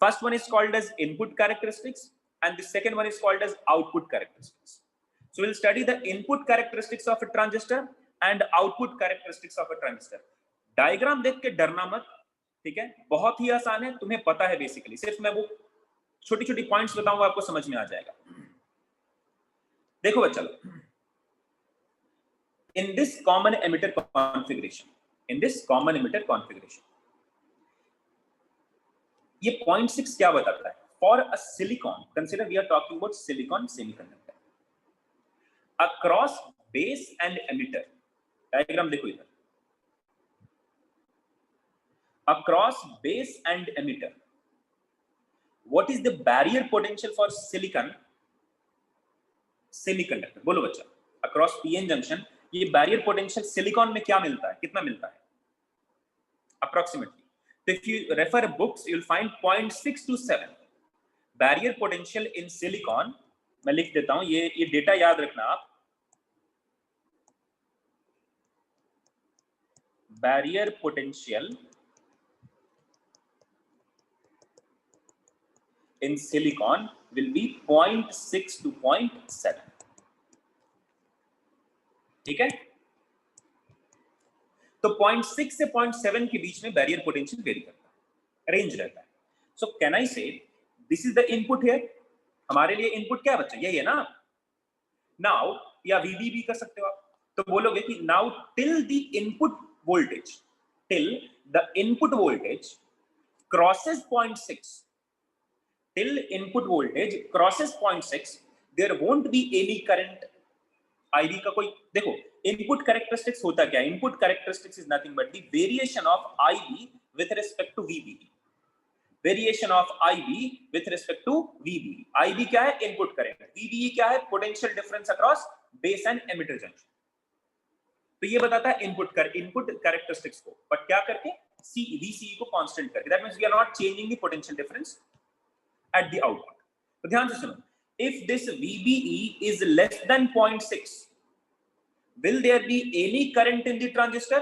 First one is called as input characteristics, and the second one is called as output characteristics. So we'll study the input characteristics of a transistor and output characteristics of a transistor. Diagram देख के डरना मत, ठीक है? बहुत ही आसान है, तुम्हें पता है बेसिकली. सिर्फ मैं वो छोटी-छोटी पॉइंट्स बताऊंगा, आपको समझ में आ जाएगा. देखो बच्चा लोग, in this common emitter configuration, ये 0.6 क्या बताता है? For a silicon, consider we are talking about silicon semiconductor. Across base and emitter, diagram देखो इधर. Across base and emitter, what is the barrier potential for silicon semiconductor? बोलो बच्चा. Across PN junction, ये barrier potential silicon में क्या मिलता है? कितना मिलता है अप्रोक्सीमेटली? तो if you refer books, you will find 0.6 to 7. Barrier potential in silicon, मैं लिख देता हूं, ये डेटा याद रखना आप। Barrier potential in silicon will be 0.6 to 0.7, ठीक है। तो 0.6 से 0.7 के बीच में बैरियर पोटेंशियल वेरी करता है, रेंज रहता है। सो कैन आई से this is the input here, हमारे लिए इनपुट क्या है बच्चा, यही है ना। नाउ, या वीबी भी कर सकते हो आप, तो बोलोगे कि now till the input voltage, till the input voltage crosses 0.6, till input voltage crosses 0.6 there won't be any current IB का कोई, देखो input characteristics होता क्या है, input characteristics is nothing but the variation of IB with respect to VBE, variation of IB with respect to VBE। IB क्या है, input current, VBE क्या है, potential difference across base and emitter junction। तो ये बताता है input characteristics को, but क्या करके, VCE को constant करके, that means we are not changing the potential difference at the output। तो ध्यान से सुनो, if this VBE is less than 0.6 will there be any current in the transistor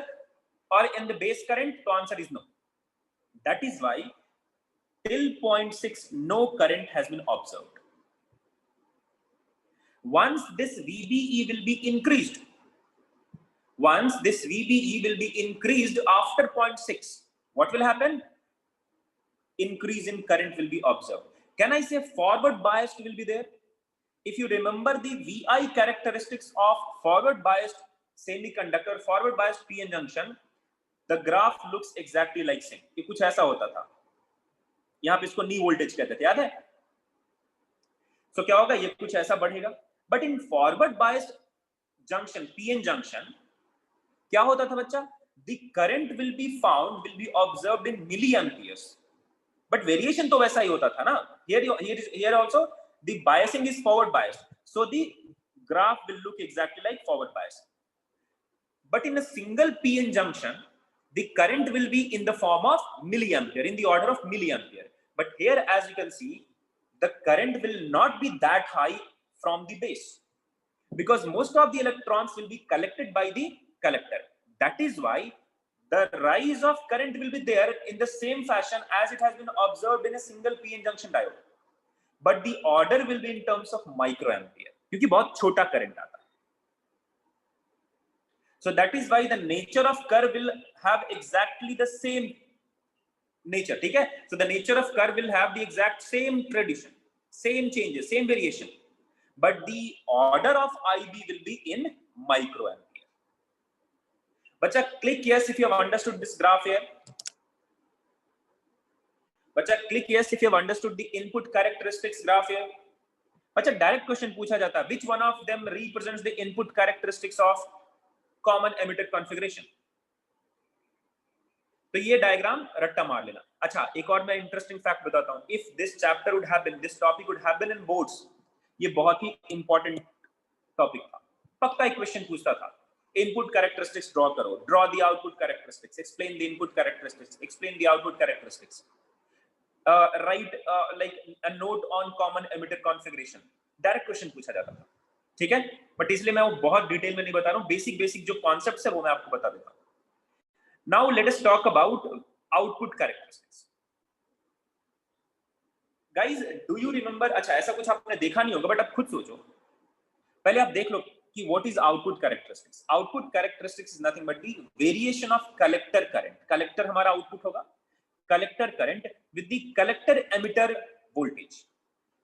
or in the base current? The answer is no। that is why till 0.6 no current has been observed। once this VBE will be increased, once this VBE will be increased after 0.6, what will happen? Increase in current will be observed। Can I say forward biased will be there? If you remember the VI characteristics of forward biased semiconductor, forward biased PN junction, the graph looks exactly like same। ये कुछ ऐसा होता था, यहाँ पे इसको नी voltage कहते थे, याद है। तो क्या होगा, ये कुछ ऐसा बढ़ेगा, but in forward biased junction, PN junction, क्या होता था बच्चा, the current will be found, will be observed in milliamperes, but variation तो वैसा ही होता था ना। Here also the biasing is forward biased, so the graph will look exactly like forward bias। but in a single PN junction the current will be in the form of milliampere, in the order of milliampere, but here as you can see the current will not be that high from the base because most of the electrons will be collected by the collector। that is why the rise of current will be there in the same fashion as it has been observed in a single PN junction diode, but the order will be in terms of microampere क्योंकि बहुत छोटा current आता है। so that is why the nature of curve will have exactly the same nature, ठीक है। so the nature of curve will have the exact same tradition, same changes, same variation, but the order of IB will be in microampere। बच्चा click yes if you have understood this graph here। बच्चा click yes if you have understood the input characteristics graph here। बच्चा direct question पूछा जाता है, which one of them represents the input characteristics of common emitter configuration। तो ये diagram रट्टा मार लेना। अच्छा, एक और मैं इंटरेस्टिंग फैक्ट बताता हूं, if this chapter would have been, this topic would have been in boards, ये बहुत ही इंपॉर्टेंट टॉपिक था, पक्का एक क्वेश्चन पूछता था, input characteristics draw करो, draw the output characteristics, explain the input characteristics, explain the output characteristics, write like a note on common emitter configuration, direct question पूछा जाता था, ठीक है। बट इसलिए मैं वो बहुत डिटेल में नहीं बता रहा हूँ, बेसिक जो कॉन्सेप्ट्स है वो मैं आपको बता देता हूँ। Now let us talk about output characteristics. Guys do you remember, अच्छा ऐसा कुछ आपने देखा नहीं होगा बट आप खुद सोचो, पहले आप देख लो कि what is output characteristics. Output characteristics is nothing but the variation of collector current. Collector हमारा आउटपुट होगा, collector current with the collector emitter voltage.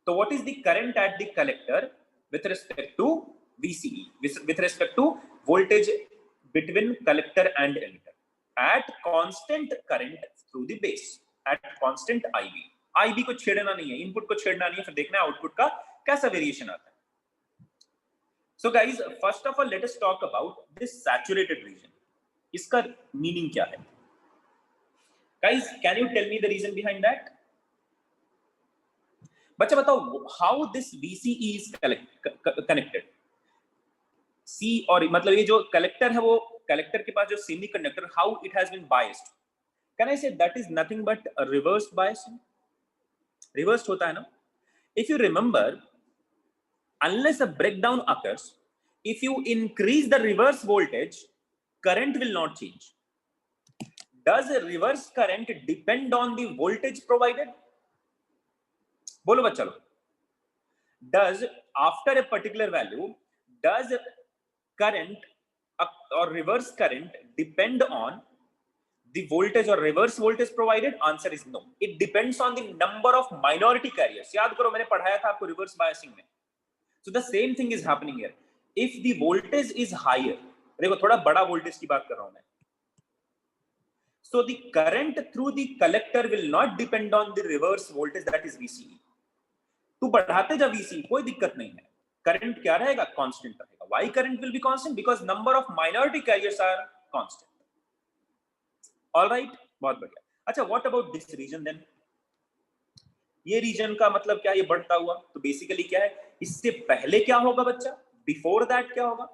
तो what is the current at the collector with respect to VCE, with respect to voltage between collector and emitter at constant current through the base at constant IB। IB को छेड़ना नहीं है, input को छेड़ना नहीं है, फिर देखना है आउटपुट का कैसा वेरिएशन आता है। So guys, first of all let us talk about this saturated region। इसका मीनिंग क्या है? Guys, can you tell me the reason behind that? बच्चा बताओ how this VCE is connected। C और मतलब ये जो कलेक्टर है वो कलेक्टर के पास जो semiconductor, how it has been biased, can I say that is nothing but reversed biasing. Reversed होता है ना, If you remember, unless a breakdown occurs, if you increase the reverse voltage, current will not change. Does a reverse current depend on the voltage provided? Bolo bachcha log. Does, after a particular value, does current or reverse current depend on the voltage or reverse voltage provided? Answer is no. It depends on the number of minority carriers. याद करो मैंने पढ़ाया था आपको reverse biasing में. So the same thing is happening here. If the voltage is higher, देखो थोड़ा बड़ा voltage की बात कर रहा हूं मैं. So the current through the collector will not depend on the reverse voltage, that is VCE. तू बढ़ाते जा VCE, कोई दिक्कत नहीं है. Current क्या रहेगा? Constant रहेगा. Why current will be constant? Because number of minority carriers are constant. All right, बहुत बढ़िया. अच्छा, what about this region then? ये रीजन का मतलब क्या? ये बढ़ता हुआ. तो बेसिकली क्या है? इससे पहले क्या होगा बच्चा? बिफोर दैट क्या होगा?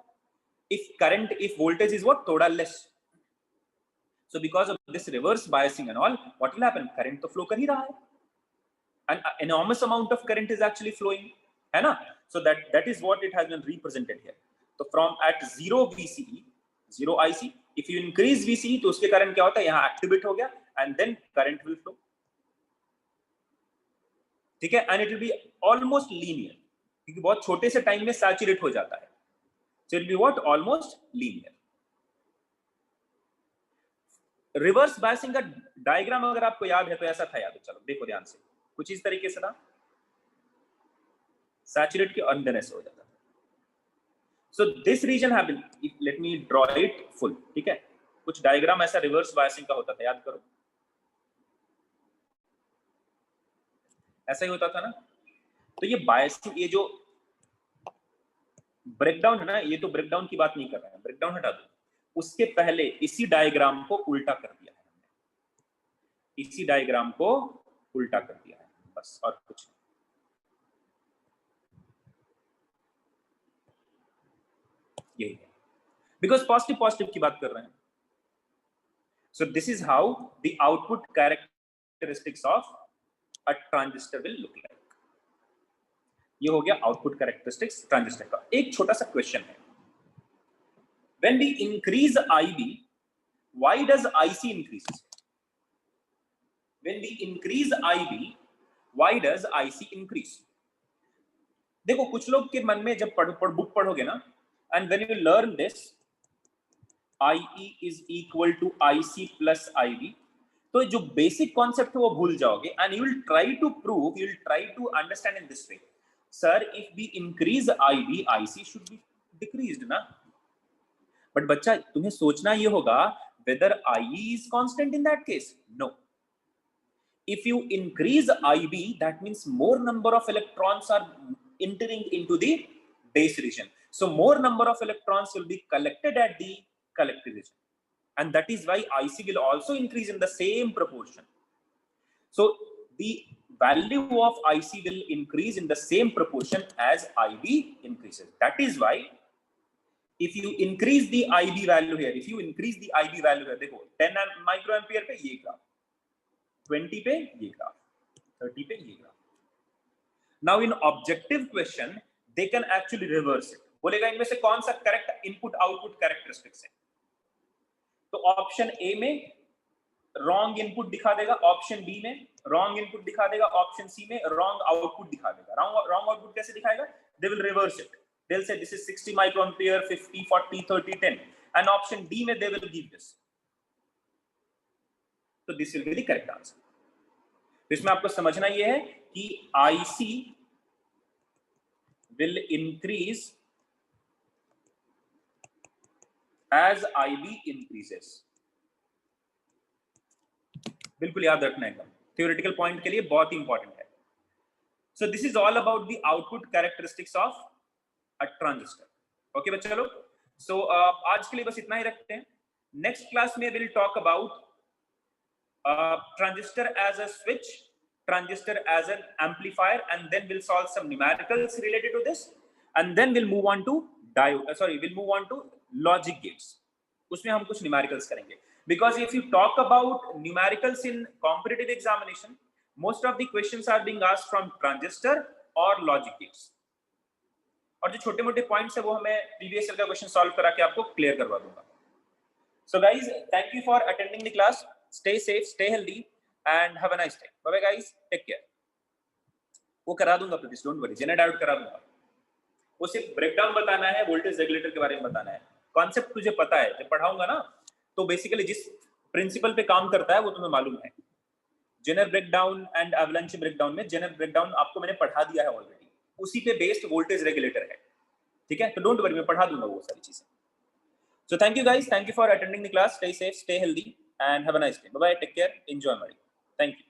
If voltage is what? थोड़ा less. So because of this reverse biasing and all, what will happen? Current तो flow कर ही रहा है. An enormous amount of current is actually flowing, है ना? So that is what it has been represented here. So from at 0 VCE, 0 IC, if you increase VCE, तो उसके कारण क्या होता है? यहाँ activate हो गया, and then current will flow. ठीक है? And it will be almost linear, क्योंकि बहुत छोटे से टाइम में सैचुरेट हो जाता है. So it will be what? Almost linear. Reverse biasing का डायग्राम अगर आपको याद है तो ऐसा था. याद, चलो देखो ध्यान से. कुछ इस तरीके से था. सैचुरेट के अंदर ऐसे हो जाता. So this region have been, let me draw it full. ठीक है? कुछ डायग्राम ऐसा रिवर्स बायसिंग का होता था. याद करो, ऐसा ही होता था ना. तो ये बायसिंग, ये जो ब्रेकडाउन है ना, ये तो ब्रेकडाउन की बात नहीं कर रहे हैं. ब्रेकडाउन हटा दो. उसके पहले इसी डायग्राम को उल्टा कर दिया है हमने. इसी डायग्राम को उल्टा कर दिया है, बस, और कुछ नहीं. यही है, बिकॉज पॉजिटिव की बात कर रहे हैं. सो this is how the output characteristics of a transistor will look like. ये हो गया आउटपुट कैरेक्टरिस्टिक्स ट्रांजिस्टर का. एक छोटा सा क्वेश्चन है. When we increase IB, why does IC increase? When we increase IB, why does IC increase? देखो, कुछ लोग के मन में जब बुक पढ़ोगे ना, and when you learn this, IE is equal to IC plus IB, तो जो बेसिक कॉन्सेप्ट है वो भूल जाओगे. and you will try to prove, you will try to understand in this way. Sir, if we increase IB, IC should be decreased ना. But बच्चा, तुम्हें सोचना ये होगा whether IE is constant in that case. No. If you increase IB, that means more number of electrons are entering into the base region. So more number of electrons will be collected at the collector region, and that is why IC will also increase in the same proportion. So the value of IC will increase in the same proportion as IB increases. That is why if you increase the IB value here, if you increase the IB value here, देखो 10 microampere पे ये graph, 20 पे ये graph, 30 पे ये graph. Now in objective question, they can actually reverse it. बोलेगा इनमें से कौन सा करेक्ट इनपुट आउटपुट कैरेक्टरिस्टिक्स है? तो ऑप्शन ए में रॉन्ग इनपुट दिखा देगा, ऑप्शन बी में रॉन्ग इनपुट दिखा देगा, ऑप्शन सी में रॉन्ग आउटपुट दिखा देगा. रॉन्ग आउटपुट कैसे दिखाएगा? They will reverse it. They'll say this is 60 microampere, 50, 40, 30, 10. And option D में they will give this. So this will be the correct answer. तो इसमें आपको समझना ये है कि IC will increase as IB increases. बिल्कुल याद रखना है, एकदम theoretical point के लिए बहुत इंपॉर्टेंट है. So this is all about the output characteristics of a transistor. Okay बच्चे लोग. So आज के लिए बस इतना ही रखते हैं. Next class में we'll talk about transistor as a switch, transistor as an amplifier, and then we'll solve some numericals related to this, and then we'll move on to we'll move on to logic gates. उसमें हम कुछ numericals करेंगे. Because if you talk about numericals in competitive examination, most of the questions are being asked from transistor और logic gates, और जो छोटे मोटे points है वो हमें प्रीवियस ईयर का क्वेश्चन सॉल्व करा के आपको क्लियर करवा दूंगा. So guys, thank you for attending the class. Stay safe, stay healthy, and have a nice day. Bye bye guys. Take care. वो करा दूंगा please, don't worry, zener diode करा दूंगा. वो सिर्फ ब्रेकडाउन बताना है, वोल्टेज रेगुलेटर के बारे में बताना है. कॉन्सेप्ट तुझे पता है, जब पढ़ाऊंगा ना तो बेसिकली जिस प्रिंसिपल पे काम करता है वो तुम्हें मालूम है. Zener breakdown and avalanche breakdown में जेनर ब्रेकडाउन आपको मैंने पढ़ा दिया है ऑलरेडी, उसी पे बेस्ड वोल्टेज रेगुलेटर है. ठीक है, तो डोंट वरी, मैं पढ़ा दूंगा वो सारी चीजें. So thank you guys, thank you for attending the class. Stay safe, stay healthy, and have a nice day. Bye bye, take care, enjoy Mari. Thank you.